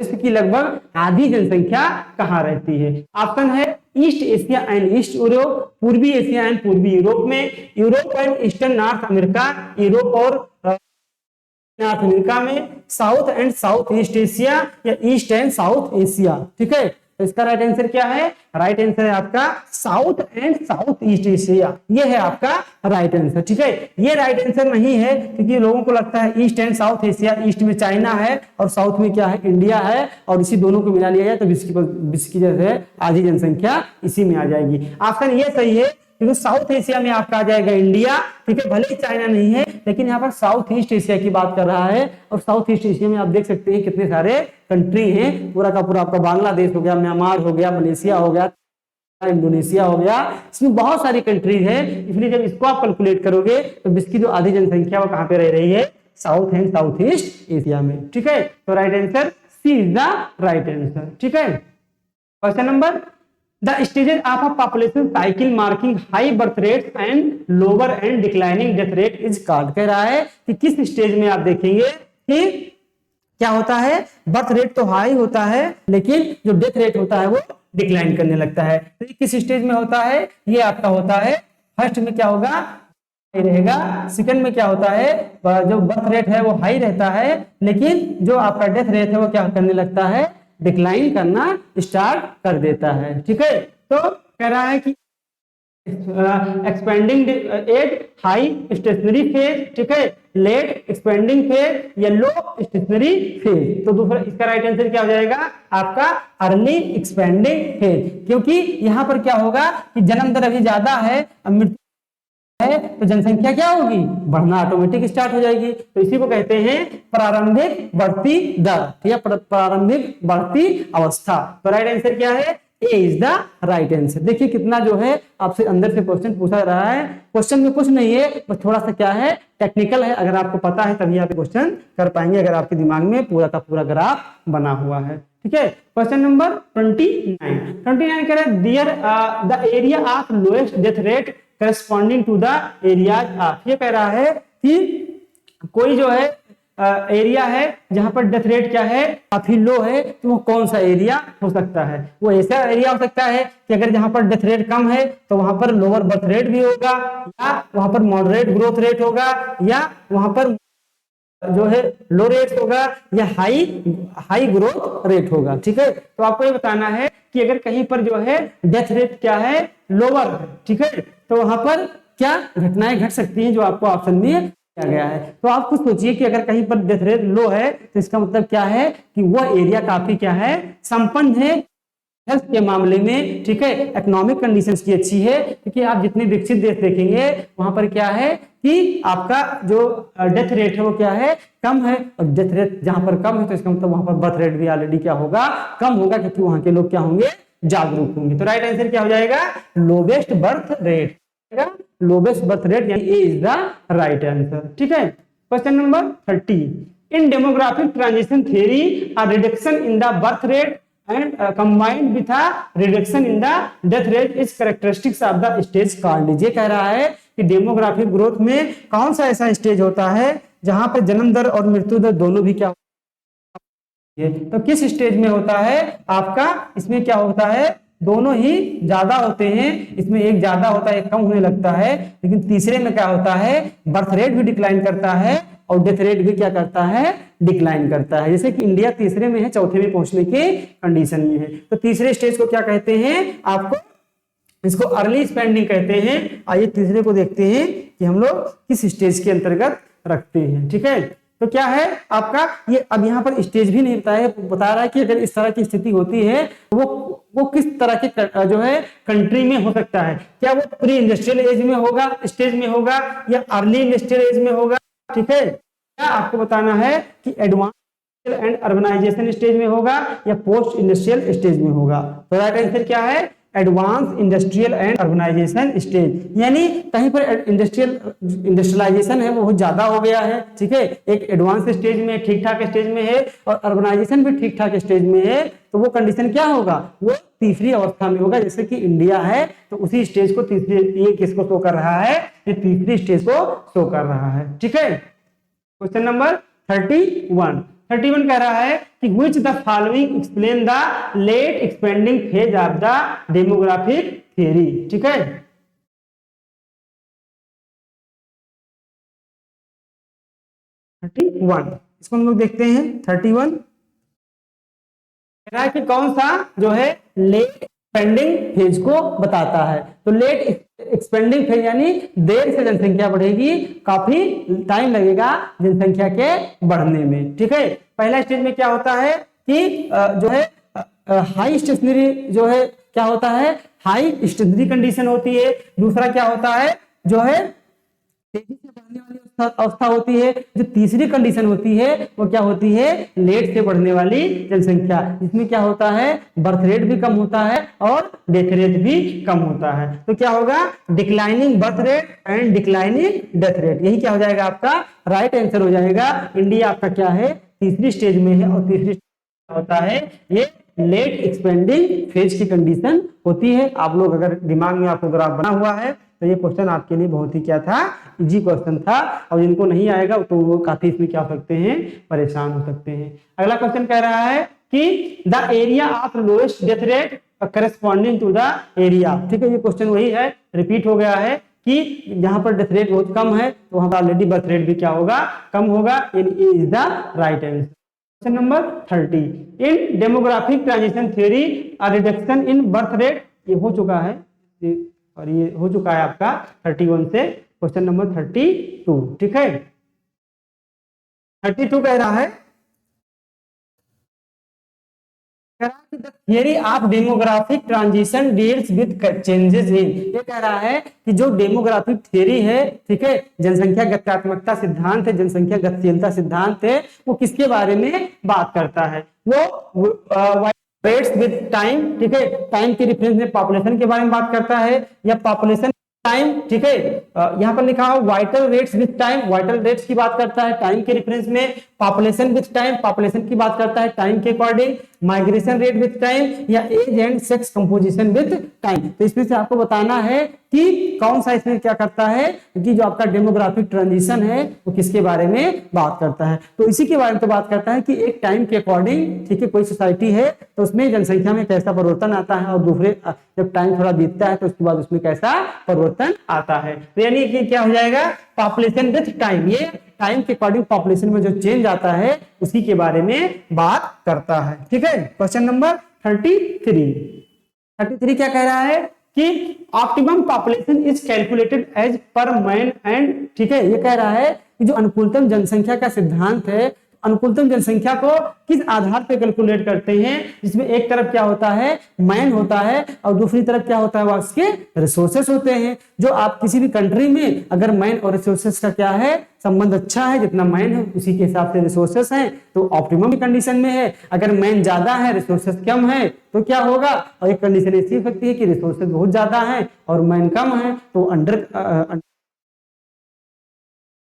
विश्व की लगभग आधी जनसंख्या कहाँ रहती है। ऑप्शन है east Asia and east Europe, पूर्वी एशिया एंड पूर्वी यूरोप में, Europe and eastern north America, Europe और नॉर्थ अमेरिका में, south and south east Asia या ईस्ट एंड साउथ एशिया। ठीक है, तो इसका राइट आंसर क्या है, राइट आंसर है आपका south and south east Asia, ये है आपका राइट आंसर। ठीक है, ये राइट आंसर नहीं है क्योंकि लोगों को लगता है east and south Asia, east में चाइना है और साउथ में क्या है, इंडिया है, और इसी दोनों को मिला लिया जाए तो विश्व की जैसे आधी जनसंख्या इसी में आ जाएगी। ऑप्शन ये सही है क्योंकि साउथ एशिया में आपका आ जाएगा इंडिया, ठीक है, भले ही चाइना नहीं है लेकिन यहाँ पर साउथ ईस्ट एशिया की बात कर रहा है, और साउथ ईस्ट एशिया में आप देख सकते हैं कितने सारे कंट्री हैं, पूरा का पूरा आपका बांग्लादेश हो गया, म्यांमार हो गया, मलेशिया हो गया, इंडोनेशिया हो गया, इसमें बहुत सारी कंट्रीज है। इसलिए जब इसको आप कैलकुलेट करोगे तो इसकी जो आधी जनसंख्या वो कहाँ पे रह रही है, south and south east Asia में। ठीक है, तो right answer C is the right answer. ठीक है, question number the stages of a population cycle marking high birth rate and lower and declining death rate is called. कह रहा है कि किस स्टेज में आप देखेंगे कि क्या होता है, बर्थ रेट तो हाई होता है लेकिन जो डेथ रेट होता है वो डिक्लाइन करने लगता है। तो ये किस स्टेज में होता है, ये आपका होता है फर्स्ट में क्या होगा, हाई रहेगा। सेकंड में क्या होता है, जो बर्थ रेट है वो हाई रहता है लेकिन जो आपका डेथ रेट है वो क्या करने लगता है, डिक्लाइन करना स्टार्ट कर देता है। ठीक है, तो कह रहा है कि expanding at high stationary phase, ठीक है, लेट एक्सपेंडिंग फेज या लो स्टेशनरी फेज। तो दूसरा इसका राइट आंसर क्या हो जाएगा आपका अर्ली एक्सपेंडिंग फेज, क्योंकि यहां पर क्या होगा कि जन्म दर अभी ज्यादा है, मृत्यु है, तो जनसंख्या क्या होगी, बढ़ना ऑटोमेटिक स्टार्ट हो जाएगी। तो इसी को कहते हैं प्रारंभिक बढ़ती दर या प्रारंभिक बढ़ती अवस्था। तो राइट आंसर क्या है, ए इज द राइट आंसर। देखिए कितना जो है आपसे अंदर से क्वेश्चन पूछा रहा है, क्वेश्चन में कुछ नहीं है, बस थोड़ा सा क्या है टेक्निकल है। अगर आपको पता है तभी आप क्वेश्चन कर पाएंगे, अगर आपके दिमाग में पूरा का पूरा ग्राफ बना हुआ है। ठीक है, क्वेश्चन नंबर 29 कह रहा है dear the area of lowest death rate corresponding to the areas of. ये कह रहा है कि कोई जो है एरिया है जहां पर डेथ रेट क्या है काफी लो है, तो वो कौन सा एरिया हो सकता है। वो ऐसा एरिया हो सकता है कि अगर जहां पर डेथ रेट कम है तो वहां पर लोअर बर्थ रेट भी होगा, या वहां पर मॉडरेट ग्रोथ रेट होगा, या वहां पर जो है लो रेट होगा, या हाई ग्रोथ रेट होगा। ठीक है, तो आपको ये बताना है कि अगर कहीं पर जो है डेथ रेट क्या है लोअर है, ठीक है, तो वहां पर क्या घटनाएं घट सकती हैं जो आपको ऑप्शन में किया गया है। तो आप कुछ सोचिए कि अगर कहीं पर डेथ रेट लो है तो इसका मतलब क्या है कि वह एरिया काफी क्या है संपन्न है हेल्थ के मामले में। ठीक है, इकोनॉमिक कंडीशंस की अच्छी है, क्योंकि आप जितने विकसित देश देखेंगे वहां पर क्या है कि आपका जो डेथ रेट है वो क्या है कम है, और डेथ रेट जहां पर कम है तो इसका मतलब वहां पर बर्थ रेट भी ऑलरेडी क्या होगा कम होगा, क्योंकि वहां के लोग क्या होंगे जागरूक होंगे। तो राइट आंसर क्या हो जाएगा lowest birth rate, lowest birth rate यानी ए इज द राइट आंसर। ठीक है, question number 30 in demographic transition theory a reduction in the birth rate and combined with a reduction in the death rate is characteristics of the stage called। ये कह रहा है कि demographic growth में कौन सा ऐसा स्टेज होता है जहां पर जन्म दर और मृत्यु दर दोनों भी क्या, तो किस स्टेज में होता है आपका, इसमें क्या होता है दोनों ही ज्यादा होते हैं, इसमें एक ज्यादा होता है एक कम होने लगता है, लेकिन तीसरे में क्या होता है बर्थ रेट भी डिक्लाइन करता है और डेथ रेट भी क्या करता है डिक्लाइन करता है। जैसे कि इंडिया तीसरे में है, चौथे में पहुंचने के कंडीशन में है। तो तीसरे स्टेज को क्या कहते हैं आपको, इसको अर्ली स्पेंडिंग कहते हैं। आइए तीसरे को देखते हैं कि हम लोग किस स्टेज के अंतर्गत रखते हैं। ठीक है, तो क्या है आपका ये अब यहाँ पर स्टेज भी नहीं बताया, बता रहा है कि अगर इस तरह की स्थिति होती है वो किस तरह के जो है कंट्री में हो सकता है, क्या वो प्री इंडस्ट्रियल एज में होगा, स्टेज में होगा, या अर्ली इंडस्ट्रियल एज में होगा। ठीक है, क्या आपको बताना है कि एडवांस एंड अर्बनाइजेशन स्टेज में होगा या पोस्ट इंडस्ट्रियल स्टेज में होगा। तो राइट आंसर क्या है advance industrial and urbanisation stage, यानी कहीं पर इंडस्ट्रियलाइजेशन है वो बहुत ज्यादा हो गया है। ठीक है, एक एडवांस स्टेज में ठीक ठाक स्टेज में है और अर्बनाइजेशन भी ठीक ठाक स्टेज में है, तो वो कंडीशन क्या होगा वो तीसरी अवस्था में होगा। जैसे कि इंडिया है तो उसी स्टेज को तीसरी, ये किसको शो कर रहा है, ये तीसरी स्टेज को शो कर रहा है। ठीक है, क्वेश्चन नंबर 31 कह रहा है कि which the following explain the late expanding phase of the demographic theory। ठीक है, इसको हम लोग देखते हैं 31 कह रहा है कि कौन सा जो है लेट एक्सपेंडिंग फेज को बताता है। तो लेट एक्सपेंडिंग फेज यानी देर से जनसंख्या बढ़ेगी, काफी टाइम लगेगा जनसंख्या के बढ़ने में। ठीक है, पहला स्टेज में क्या होता है कि जो है हाई स्टेशनरी जो है क्या होता है हाई स्टेशनरी कंडीशन होती है। दूसरा क्या होता है जो है तेजी से बढ़ने वाली अवस्था होती है। जो तीसरी कंडीशन होती है वो क्या होती है लेट से बढ़ने वाली जनसंख्या, जिसमें क्या होता है बर्थ रेट भी कम होता है और डेथ रेट भी कम होता है। तो क्या होगा declining birth rate and declining death rate, यही क्या हो जाएगा आपका राइट आंसर हो जाएगा। इंडिया आपका क्या है तीसरी स्टेज में है और तीसरी स्टेज होता है ये लेट एक्सपेंडिंग फेज की कंडीशन होती है। आप लोग अगर दिमाग में आपको ग्राफ बना हुआ है तो ये क्वेश्चन आपके लिए बहुत ही क्या था, इजी क्वेश्चन था, और जिनको नहीं आएगा तो वो काफी इसमें क्या हो सकते हैं, परेशान हो सकते हैं। अगला क्वेश्चन कह रहा है कि the area of lowest death rate corresponding to the area. ठीक है, ये क्वेश्चन वही है, रिपीट हो गया है कि जहां पर डेथ रेट बहुत कम है तो वहां पर ऑलरेडी बर्थ रेट भी क्या होगा, कम होगा। Is the right answer. Question number 30, in demographic transition theory reduction in birth rate, ये हो चुका है और ये हो चुका है आपका 31 से क्वेश्चन नंबर 32। ठीक है, 32 कह रहा है theory of demographic transition deals with changes in. ये कह रहा है कि जो डेमोग्राफिक थियरी है, ठीक है, जनसंख्या गत्यात्मकता सिद्धांत है, जनसंख्या गतिशीलता सिद्धांत है, वो किसके बारे में बात करता है, वो रेट्स विद टाइम, ठीक है, टाइम के रिफरेंस में पॉपुलेशन के बारे में बात करता है, या पॉपुलेशन टाइम, ठीक है, यहाँ पर लिखा है vital rates with time, vital rates की बात करता है टाइम के रेफरेंस में, पॉपुलेशन विद टाइम, पॉपुलेशन की बात करता है टाइम के according, migration rate with time, या age and sex composition with time. तो इसमें से आपको बताना है कि कौन सा इसमें क्या करता है, कि जो आपका डेमोग्राफिक ट्रांजिशन है वो किसके बारे में बात करता है। तो इसी के बारे में तो बात करता है कि एक टाइम के अकॉर्डिंग, ठीक है, कोई सोसाइटी है तो उसमें जनसंख्या में कैसा परिवर्तन आता है, और दूसरे जब टाइम थोड़ा बीतता है तो उसके बाद उसमें कैसा परिवर्तन आता है। तो यानी कि क्या हो जाएगा, पॉपुलेशन विद टाइम, ये टाइम के अकॉर्डिंग पॉपुलेशन में जो चेंज आता है उसी के बारे में बात करता है। ठीक है, क्वेश्चन नंबर 33 क्या कह रहा है कि optimum population is calculated as per man and, ठीक है, ये कह रहा है कि जो अनुकूलतम जनसंख्या का सिद्धांत है, अनुकूलतम जनसंख्या को किस आधार पर कैलकुलेट करते हैं, जिसमें एक तरफ क्या होता है, मैन होता है, और दूसरी तरफ क्या होता है, उसके रिसोर्सेस होते हैं। जो आप किसी भी कंट्री में अगर मैन और रिसोर्सेस का क्या है, संबंध अच्छा है, जितना मैन है उसी के हिसाब से रिसोर्सेस हैं, तो ऑप्टिमम कंडीशन में है। अगर मैन ज्यादा है रिसोर्सेस कम है तो क्या होगा, और एक कंडीशन ऐसी हो सकती है कि रिसोर्सेस बहुत ज्यादा है और मैन कम है, तो अंडर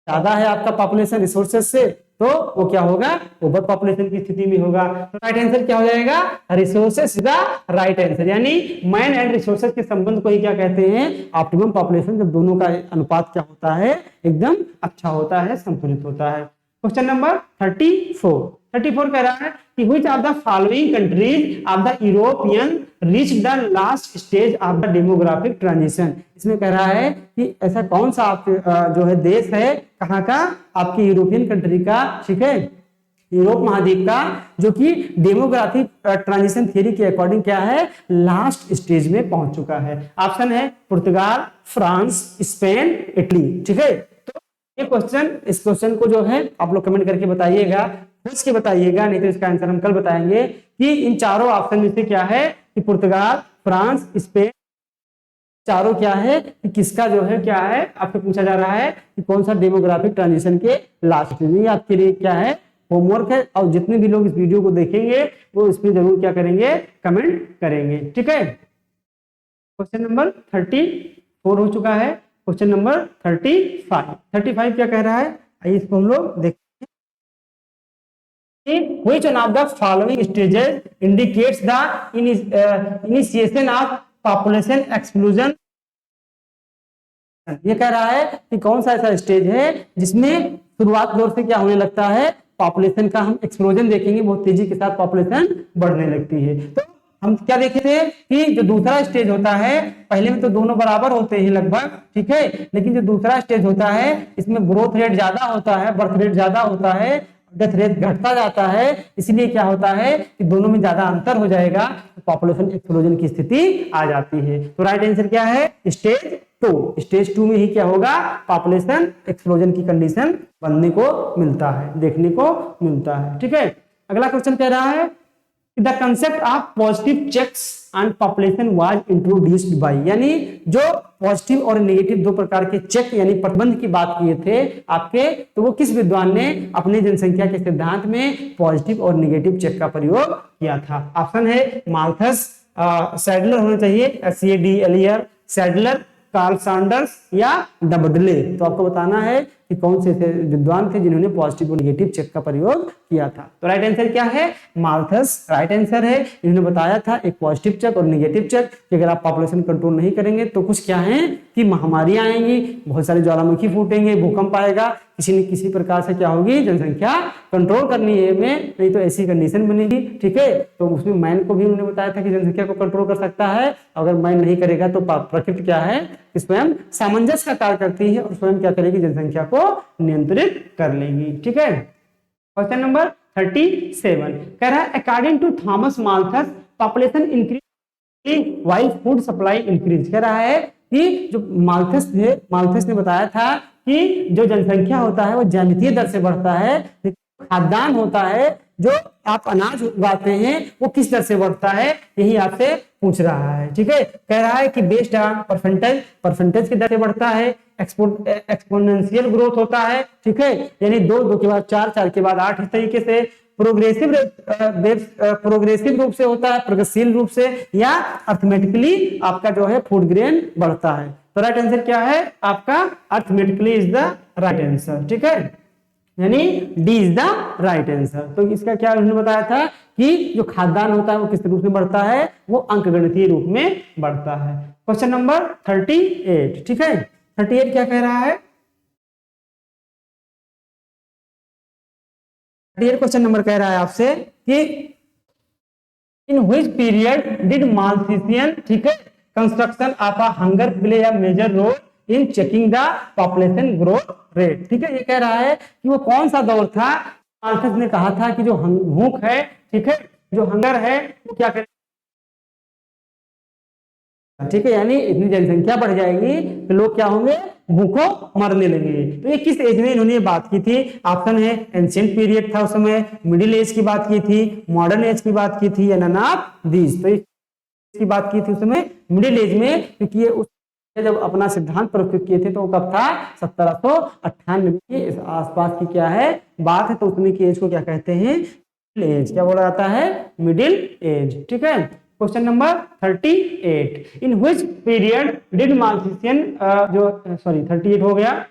ज्यादा है आपका पॉपुलेशन रिसोर्सेस से, तो वो क्या होगा, ओवर पॉपुलेशन की स्थिति में होगा। तो राइट आंसर क्या हो जाएगा, resources is the right answer. यानी मैन एंड रिसोर्सेस के संबंध को ही क्या कहते हैं, ऑप्टिमम पॉपुलेशन, जब दोनों का अनुपात क्या होता है, एकदम अच्छा होता है, संतुलित होता है। क्वेश्चन नंबर 34 कह रहा है कि which of the following countries of the European reach the last stage of the demographic transition. इसमें कह रहा है कि ऐसा कौन सा आप जो है देश है, कहाँ का, आपकी यूरोपियन कंट्री का, ठीक है, यूरोप महाद्वीप का, जो कि डेमोग्राफिक ट्रांजिशन थ्योरी के अकॉर्डिंग क्या है, लास्ट स्टेज में पहुंच चुका है। ऑप्शन है पुर्तगाल, फ्रांस, स्पेन, इटली। ठीक है, तो ये क्वेश्चन, इस क्वेश्चन को जो है आप लोग कमेंट करके बताइएगा, पूछ के बताइएगा, नहीं तो इसका आंसर हम कल बताएंगे कि इन चारों ऑप्शन में से क्या है, कि पुर्तगाल, फ्रांस, स्पेन, चारों क्या है, कि किसका जो है क्या है, आपसे पूछा जा रहा है कि कौन सा डेमोग्राफिक ट्रांजिशन के लास्ट में। आपके लिए क्या है, होमवर्क है, और जितने भी लोग इस वीडियो को देखेंगे वो इसमें जरूर क्या करेंगे, कमेंट करेंगे। ठीक है, क्वेश्चन नंबर 34 हो चुका है। क्वेश्चन नंबर 35 क्या कह रहा है, आइए इसको हम लोग देखते हैं। Which one of the following stages indicates the initiation of population explosion? ये कह रहा है कि कौन सा ऐसा स्टेज है जिसमें शुरुआत दौर से क्या होने लगता है, पॉपुलेशन का हम एक्सप्लोजन देखेंगे, बहुत तेजी के साथ पॉपुलेशन बढ़ने लगती है। तो हम क्या देखे थे कि जो दूसरा स्टेज होता है, पहले में तो दोनों बराबर होते हैं लगभग, ठीक है, लेकिन जो दूसरा स्टेज होता है इसमें ग्रोथ रेट ज्यादा होता है, बर्थ रेट ज्यादा होता है, डेथ रेट घटता जाता है, इसलिए क्या होता है कि दोनों में ज्यादा अंतर हो जाएगा, पॉपुलेशन एक्सप्लोजन की स्थिति आ जाती है। तो राइट आंसर क्या है, स्टेज 2। स्टेज 2 में ही क्या होगा, पॉपुलेशन एक्सप्लोजन की कंडीशन बनने को मिलता है, देखने को मिलता है। ठीक है, अगला क्वेश्चन कह रहा है the concept of positive checks on population was introduced by, यानी जो पॉजिटिव और नेगेटिव दो प्रकार के चेक यानी प्रतिबंध की बात किए थे आपके, तो वो किस विद्वान ने अपने जनसंख्या के सिद्धांत में पॉजिटिव और नेगेटिव चेक का प्रयोग किया था। ऑप्शन है माल्थस, सैडलर होना चाहिए, SADLER, सैडलर, कार्ल सैंडर्स या डबडले। तो आपको बताना है कि कौन से ऐसे विद्वान थे जिन्होंने पॉजिटिव और नेगेटिव चेक का प्रयोग किया था। तो राइट आंसर क्या है, माल्थस राइट आंसर है। इन्होंने बताया था एक पॉजिटिव चेक और नेगेटिव चेक कि अगर आप पॉपुलेशन कंट्रोल नहीं करेंगे तो कुछ क्या है कि महामारियां आएंगी, बहुत सारे ज्वालामुखी फूटेंगे, भूकंप आएगा, किसी न किसी प्रकार से क्या होगी, जनसंख्या कंट्रोल करनी है में, नहीं तो ऐसी कंडीशन बनेगी। ठीक है, तो उसमें मैन को भी उन्होंने बताया था कि जनसंख्या को कंट्रोल कर सकता है, अगर मैन नहीं करेगा तो प्रकृति क्या है, स्वयं सामंजस्य का कार्य करती है और स्वयं क्या करेगी, जनसंख्या को नियंत्रित कर लेगी। ठीक है, क्वेश्चन नंबर 37 कह रहा है according to Thomas Malthus population increase while food supply increase. कह रहा है कि जो माल्थस ने बताया था कि जो जनसंख्या होता है वो ज्यामितीय दर से बढ़ता है, खाद्यान्न होता है जो आप अनाज उगाते हैं वो किस दर से बढ़ता है, यही आपसे पूछ रहा है। ठीक है, कह रहा है कि बेस्ड ऑन परसेंटेज की दर से बढ़ता है, एक्सपोनेंशियल ग्रोथ होता है। ठीक है, यानी 2 के बाद 4, 4 के बाद 8, इस तरीके से प्रोग्रेसिव रूप से होता है, प्रगतिशील रूप से, या अर्थमेटिकली आपका जो है फूड ग्रेन बढ़ता है। तो राइट आंसर क्या है आपका, अर्थमेटिकली इज द राइट आंसर। ठीक है, यानी D is the right answer. तो इसका क्या उन्होंने बताया था कि जो खाद्यान्न होता है वो किस रूप में बढ़ता है, वो अंकगणितीय रूप में बढ़ता है। Question number 38। ठीक है, 38 क्या कह रहा है, 38 क्वेश्चन नंबर कह रहा है आपसे कि in which period did Malthusian, ठीक है, construction of a hunger play a major role in checking the population growth rate. ठीक है, ये कह रहा है कि वो कौन सा दौर था, माल्थस ने कहा था कि जो भूख है, ठीक है, जो हंगर है वो क्या करे, ठीक है, यानी इतनी जनसंख्या बढ़ जाएगी तो लोग क्या होंगे, भूखों मरने लगेंगे। तो ये किस एज में इन्होंने बात की थी, ऑप्शन है एंशिएंट पीरियड था उस समय, मिडिल एज की बात की थी, मॉडर्न एज की बात की थी, या नन ऑफ दीज। तो इसकी बात की थी उस समय मिडिल एज में, क्योंकि ये उस जब अपना सिद्धांत प्रस्तुत किए थे तो कब था, 1798 के आसपास की क्या है बात है। तो उसमें की एज को क्या कहते हैं, मिडिल एज, क्या बोला जाता है, मिडिल एज। ठीक है, question number 38 in which period did Malthusian, जो 38 हो गया,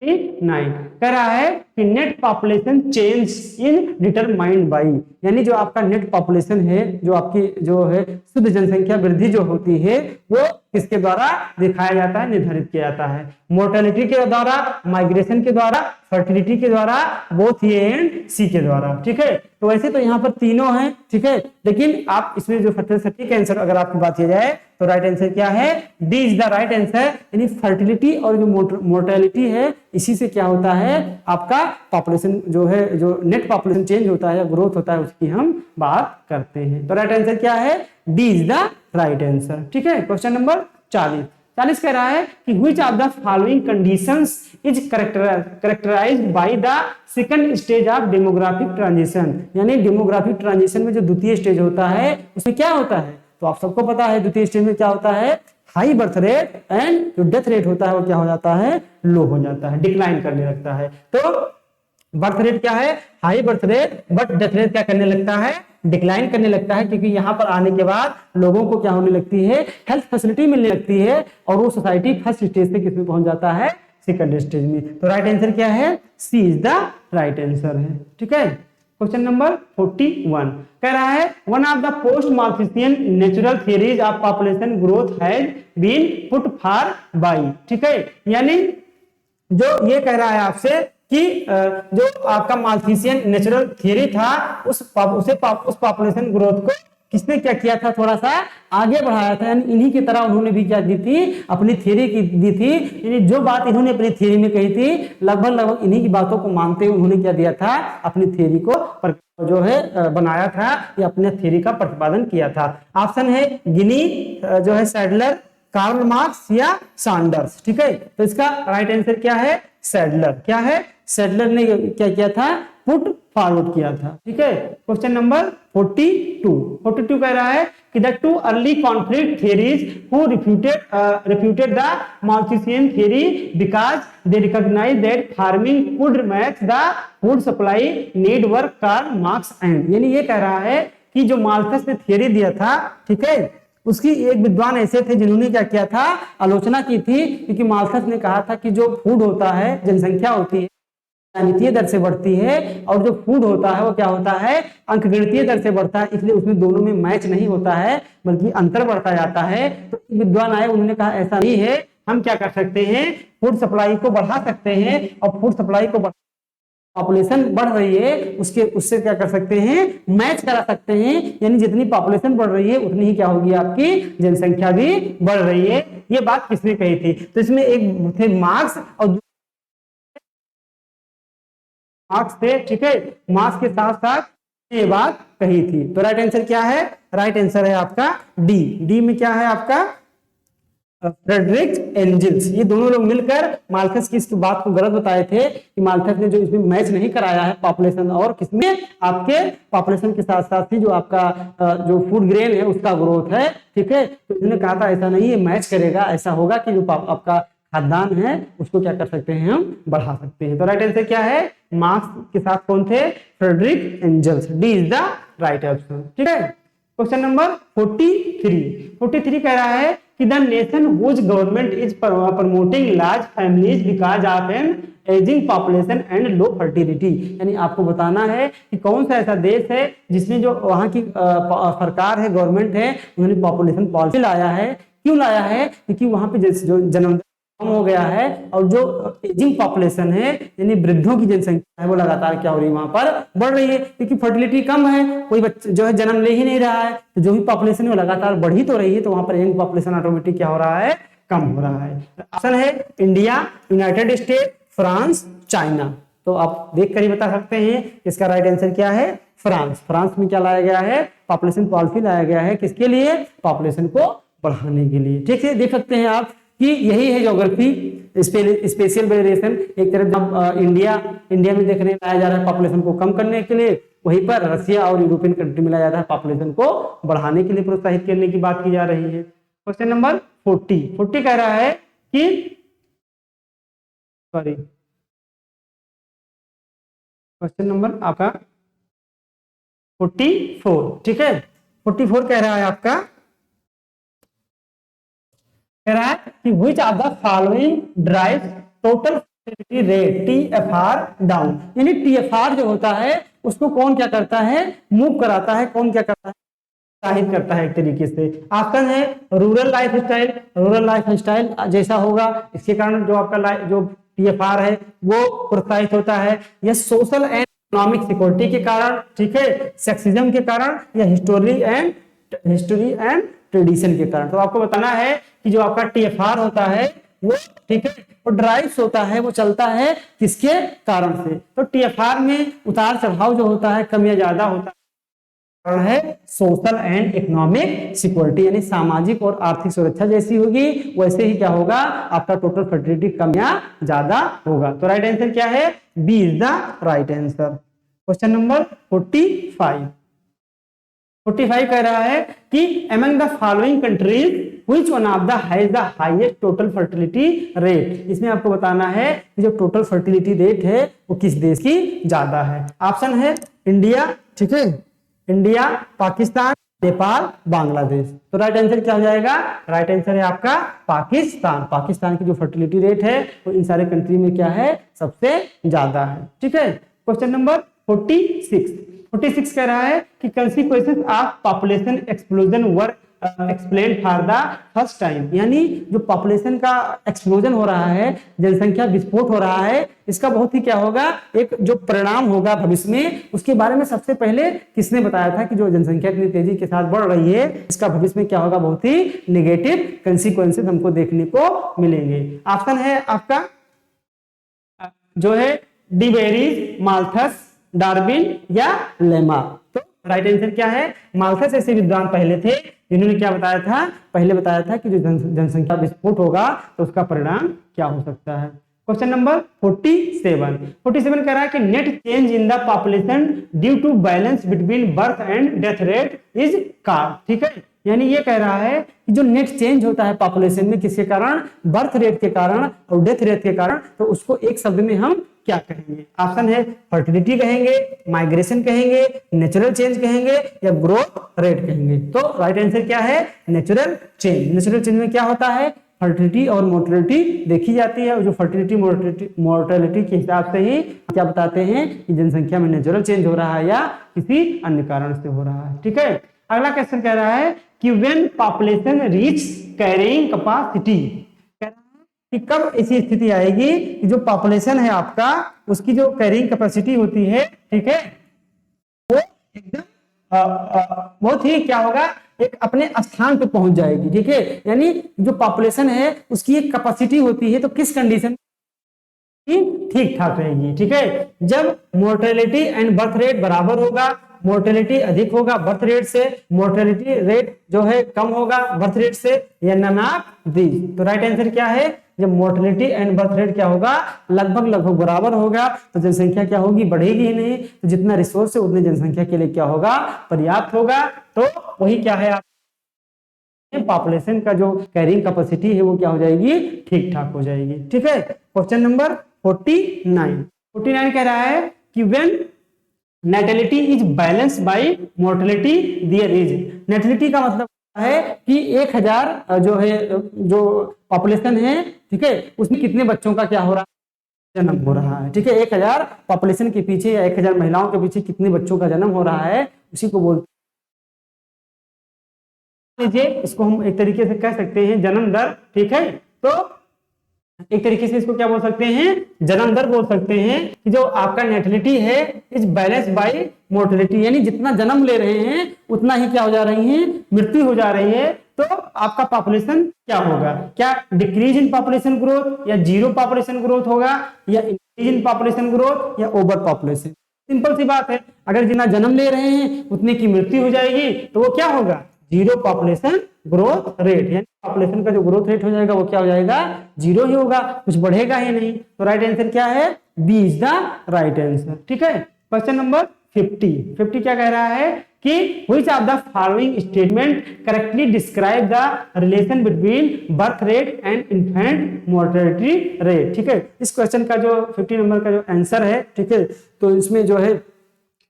9 कह रहा है कि net population change in determined by, यानी जो आपका नेट पॉपुलेशन है, जो आपकी जो है शुद्ध जनसंख्या वृद्धि जो होती है वो किसके द्वारा दिखाया जाता है, निर्धारित किया जाता है, मोर्टेलिटी के द्वारा, माइग्रेशन के द्वारा, फर्टिलिटी के द्वारा, बोथ ए एंड सी के द्वारा। ठीक है, तो वैसे तो यहाँ पर तीनों हैं। ठीक है, लेकिन आप इसमें जो सटीक आंसर अगर आपकी बात की जाए तो राइट आंसर क्या है, D is the right answer. यानी फर्टिलिटी और जो मोर्टेलिटी है इसी से क्या होता है, आपका पॉपुलेशन जो है, जो नेट पॉपुलेशन चेंज होता है या ग्रोथ होता है उसकी हम बात करते हैं। तो राइट आंसर क्या है, D is the right answer. ठीक है, क्वेश्चन नंबर 40 कह रहा है कि which of the following conditions is characterised by the second stage of demographic transition. यानी डेमोग्राफिक ट्रांजिशन में जो द्वितीय स्टेज होता है उसमें क्या होता है, तो आप सबको पता है द्वितीय स्टेज में क्या होता है, हाई बर्थ रेट एंड जो डेथ रेट होता है वो क्या हो जाता है, लो हो जाता है, डिक्लाइन करने लगता है। तो बर्थ रेट क्या है, high birth rate, but death rate क्या करने लगता है, डिक्लाइन करने लगता है, क्योंकि यहाँ पर आने के बाद लोगों को क्या होने लगती है, हेल्थ फैसिलिटी मिलने लगती है और वो सोसाइटी फर्स्ट स्टेज से किसमें पहुंच जाता है, सेकंड स्टेज में। तो राइट आंसर क्या है, C is the right answer है। ठीक है, क्वेश्चन नंबर 41 कह रहा है one of the post Malthusian natural theories of population growth has been put for by. ठीक है, यानी जो ये कह रहा है आपसे कि जो आपका माल्थुसियन नेचुरल थियरी था उस पॉपुलेशन ग्रोथ को किसने क्या किया था, थोड़ा सा आगे बढ़ाया था। यानी इन्हीं की तरह उन्होंने भी क्या दी थी, अपनी थियरी की दी थी। यानी जो बात इन्होंने अपनी थियरी में कही थी लगभग इन्हीं की बातों को मानते हुए उन्होंने क्या दिया था, अपनी थियरी को जो है बनाया था, या अपने थियरी का प्रतिपादन किया था। ऑप्शन है गिनी, जो है सैडलर, कार्ल मार्क्स या सैंडर्स। ठीक है, तो इसका राइट आंसर क्या है, सैडलर। क्या है, सैडलर ने क्या किया था, पुट फॉरवर्ड किया था। ठीक है, क्वेश्चन नंबर 42 कह रहा है कि the two early conflict theories who refuted the Malthusian theory because they recognise that farming could match the food supply need were Karl Marx and. यानी ये कह रहा है कि जो माल्थस ने थियरी दिया था, ठीक है, उसकी एक विद्वान ऐसे थे जिन्होंने क्या किया था, आलोचना की थी, क्योंकि माल्थस ने कहा था कि जो फूड होता है, जनसंख्या होती है ज्यामितीय दर से बढ़ती है, और जो फूड होता है वो क्या होता है, अंकगणितीय दर से बढ़ता है, इसलिए उसमें दोनों में मैच नहीं होता है बल्कि अंतर बढ़ता जाता है। तो विद्वान आए, उन्होंने कहा ऐसा नहीं है, हम क्या कर सकते हैं, फूड सप्लाई को बढ़ा सकते हैं, और फूड सप्लाई को पॉपुलेशन बढ़ रही है उसके उससे क्या कर सकते हैं, मैच करा सकते हैं, यानी जितनी पॉपुलेशन बढ़ रही है उतनी ही क्या होगी, आपकी जनसंख्या भी बढ़ रही है। ये बात किसने कही थी, तो इसमें एक थे मार्क्स और मार्क्स थे, ठीक है, मार्क्स के साथ साथ ये बात कही थी। तो राइट आंसर क्या है, राइट आंसर है आपका डी। डी में क्या है आपका, फ्रेडरिक एंजल्स। ये दोनों लोग मिलकर माल्थस की इस बात को गलत बताए थे कि माल्थस ने जो इसमें मैच नहीं कराया है पॉपुलेशन और किसमें, आपके पॉपुलेशन के साथ साथ ही जो आपका जो फूड ग्रेन है उसका ग्रोथ है, ठीक है। तो इन्होंने कहा था ऐसा नहीं है, मैच करेगा, ऐसा होगा कि जो आपका खाद्यान्न है उसको क्या कर सकते हैं, हम बढ़ा सकते हैं। तो राइट आंसर क्या है, मार्क्स के साथ कौन थे, Friedrich Engels. D is the right option, ठीक है। क्वेश्चन नंबर 43 कह रहा है कि the nation whose government is promoting large families because of an ageing population and low fertility. यानी आपको बताना है कि कौन सा ऐसा देश है जिसमें जो वहां की सरकार है, गवर्नमेंट है, उन्होंने पॉपुलेशन पॉलिसी लाया है। क्यों लाया है, क्योंकि वहां पे जो जन्म कम हो गया है और जो एजिंग पॉपुलेशन है यानी वृद्धों की जनसंख्या है वो लगातार क्या हो रही है, वहां पर बढ़ रही है, क्योंकि फर्टिलिटी कम है, कोई बच्चा जो है जन्म ले ही नहीं रहा है, तो जो भी पॉपुलेशन है वो लगातार बढ़ ही तो रही है, तो वहां पर यंग पॉपुलेशन ऑटोमेटिक क्या हो रहा है, कम हो रहा है। ऑप्शन है India, United state, France, China. तो आप देख कर ही बता सकते हैं इसका राइट आंसर क्या है, फ्रांस। फ्रांस में क्या लाया गया है, पॉपुलेशन पॉलिसी लाया गया है, किसके लिए, पॉपुलेशन को बढ़ाने के लिए। ठीक है, देख सकते हैं आप कि यही है ज्योग्राफी स्पेशल वेरिएशन। एक तरफ जब इंडिया में देखने लाया जा रहा है पॉपुलेशन को कम करने के लिए, वहीं पर रसिया और यूरोपियन कंट्री में लाया जा रहा है पॉपुलेशन को बढ़ाने के लिए प्रोत्साहित करने की बात की जा रही है। क्वेश्चन नंबर 40 कह रहा है कि क्वेश्चन नंबर आपका 44, ठीक है। 44 कह रहा है आपका, कह रहा है कि which of the following drives total fertility rate TFR down. यानी TFR जो होता है उसको कौन क्या करता है, मूव कराता है, कौन क्या करता है, प्रोत्साहित करता है एक तरीके से। ऑप्शन है रूरल लाइफ स्टाइल जैसा होगा, इसके कारण जो आपका जो TFR है वो प्रोत्साहित होता है, या सोशल एंड इकोनॉमिक सिक्योरिटी के कारण, ठीक है, सेक्सिज्म के कारण, या हिस्टोरी एंड ट्रेडिशन के कारण। तो आपको बताना है कि जो आपका TFR होता है वो, ठीक है, वो ड्राइव्स होता है, वो चलता है किसके कारण से। तो TFR में उतार चढ़ाव जो होता है, कम या ज्यादा होता है, कारण है सोशल एंड इकोनॉमिक सिक्योरिटी, यानी सामाजिक और आर्थिक सुरक्षा जैसी होगी वैसे ही क्या होगा, आपका टोटल फर्टिलिटी कम या ज्यादा होगा। तो राइट आंसर क्या है, B is the right answer. Question number 45 कह रहा है कि among the following countries which one of the has the highest total fertility rate। इसमें आपको बताना है कि जो टोटल फर्टिलिटी रेट है वो किस देश की ज्यादा है। ऑप्शन है इंडिया, ठीक है, इंडिया, पाकिस्तान, नेपाल, बांग्लादेश। तो राइट आंसर क्या हो जाएगा, राइट आंसर है आपका पाकिस्तान। पाकिस्तान की जो फर्टिलिटी रेट है वो इन सारे कंट्री में क्या है, सबसे ज्यादा है, ठीक है। क्वेश्चन नंबर 46 कह रहा है कि consequences of population explosion were explain for the first time. यानी जो पॉपुलेशन का एक्सप्लोजन हो रहा है, जनसंख्या विस्फोट हो रहा है, इसका बहुत ही क्या होगा, एक जो परिणाम होगा भविष्य में, उसके बारे में सबसे पहले किसने बताया था कि जो जनसंख्या इतनी तेजी के साथ बढ़ रही है, इसका भविष्य में क्या होगा, बहुत ही निगेटिव कंसिक्वेंसेस हमको देखने को मिलेंगे। ऑप्शन है आपका जो है डिबेरीज, माल्थस, डार्विन या लेमा। तो राइट आंसर क्या है, माल्थस ऐसे विद्वान पहले थे जिन्होंने क्या बताया था, पहले बताया था कि जो जनसंख्या विस्फोट होगा तो उसका परिणाम क्या हो सकता है। क्वेश्चन नंबर 47 कह रहा है कि net change in the population due to balance between birth and death rate is called, ठीक है। यानी ये कह रहा है कि जो नेट चेंज होता है पॉपुलेशन में किसके कारण, बर्थ रेट के कारण और डेथ रेट के कारण, तो उसको एक शब्द में हम क्या कहेंगे? ऑप्शन है फर्टिलिटी कहेंगे, माइग्रेशन कहेंगे, नेचुरल चेंज कहेंगे या ग्रोथ रेट कहेंगे। तो राइट आंसर क्या है? Natural change. नेचुरल चेंज में क्या होता है? फर्टिलिटी और मोर्टेलिटी देखी जाती है और जो फर्टिलिटी मोर्टेलिटी के हिसाब से ही क्या बताते हैं कि जनसंख्या में नेचुरल चेंज हो रहा है या किसी अन्य कारण से हो रहा है। ठीक है, अगला क्वेश्चन कह रहा है कि when population reach carrying capacity, कि कब ऐसी स्थिति आएगी कि जो पॉपुलेशन है आपका उसकी जो कैरिंग कैपेसिटी होती है, ठीक है, वो एकदम बहुत ही क्या होगा, एक अपने स्थान पे पहुंच जाएगी। ठीक है, यानी जो पॉपुलेशन है उसकी एक कैपेसिटी होती है, तो किस कंडीशन ठीक ठाक रहेगी। ठीक है, जब मोर्टेलिटी एंड बर्थ रेट बराबर होगा, मोर्टेलिटी अधिक होगा बर्थ रेट से, मोर्टेलिटी रेट जो है कम होगा बर्थ रेट से, या नन ऑफ दीज। तो राइट आंसर क्या है? जब मोर्टेलिटी एंड बर्थ रेट क्या होगा, लगभग बराबर होगा, तो जनसंख्या क्या होगी, बढ़ेगी ही नहीं। तो जितना रिसोर्स है उतनी जनसंख्या के लिए क्या होगा, पर्याप्त होगा। तो वही क्या है, पॉपुलेशन का जो कैरिंग कैपेसिटी है वो क्या हो जाएगी, ठीक ठाक हो जाएगी। ठीक है, क्वेश्चन नंबर 49 कह रहा है कि when natality is balance by mortality there is. Natality का मतलब है कि 1000 जो है, जो पॉपुलेशन है, ठीक है, उसमें कितने बच्चों का क्या हो रहा है, जन्म हो रहा है। ठीक है, 1000 पॉपुलेशन के पीछे या 1000 महिलाओं के पीछे कितने बच्चों का जन्म हो रहा है, उसी को बोलते लीजिए, इसको हम एक तरीके से कह सकते हैं जन्म दर। ठीक है, तो एक तरीके से इसको क्या बोल सकते हैं, जन्म दर बोल सकते हैं कि जो आपका नेटिलिटी है इज बैलेंस बाय मोर्टेलिटी, यानी जितना जन्म ले रहे हैं उतना ही क्या हो जा रही है, मृत्यु हो जा रही है। तो आपका पॉपुलेशन क्या होगा, क्या डिक्रीज इन पॉपुलेशन ग्रोथ या जीरो पॉपुलेशन ग्रोथ होगा, या इंक्रीज इन पॉपुलेशन ग्रोथ या ओवर पॉपुलेशन। सिंपल सी बात है, अगर जितना जन्म ले रहे हैं उतने की मृत्यु हो जाएगी, तो वो क्या होगा, जीरो पॉपुलेशन ग्रोथ रेट, यानी पॉपुलेशन का जो ग्रोथ रेट हो जाएगा वो क्या हो जाएगा, जीरो ही होगा, कुछ बढ़ेगा ही नहीं। तो राइट आंसर क्या है, B is the right answer. ठीक है, क्वेश्चन नंबर 50 क्या कह रहा है कि which of the following statement correctly describe the relation between birth rate and infant mortality rate. ठीक है, इस क्वेश्चन का जो 50 नंबर का जो आंसर है, ठीक है, तो इसमें जो है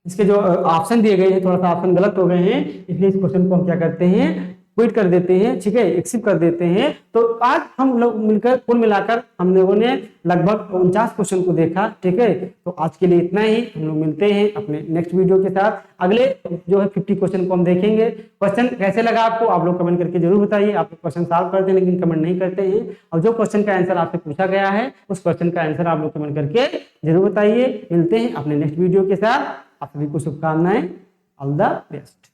इसके जो ऑप्शन दिए गए हैं थोड़ा सा ऑप्शन गलत हो गए हैं, इसलिए इस क्वेश्चन को हम क्या करते हैं, क्विट कर देते हैं। ठीक है, एक्सेप्ट कर देते हैं। तो आज हम लोग मिलकर कुल मिलाकर हम लोगों ने लगभग 49 क्वेश्चन को देखा। ठीक है, तो आज के लिए इतना ही, हम लोग मिलते हैं अपने नेक्स्ट वीडियो के साथ। अगले जो है 50 क्वेश्चन को हम देखेंगे। क्वेश्चन कैसे लगा आपको, आप लोग कमेंट करके जरूर बताइए। आप लोग क्वेश्चन सॉल्व करते हैं लेकिन कमेंट नहीं करते हैं, और जो क्वेश्चन का आंसर आपसे पूछा गया है उस क्वेश्चन का आंसर आप लोग कमेंट करके जरूर बताइए। मिलते हैं अपने नेक्स्ट वीडियो के साथ, आप सभी को शुभकामनाएं, ऑल द बेस्ट।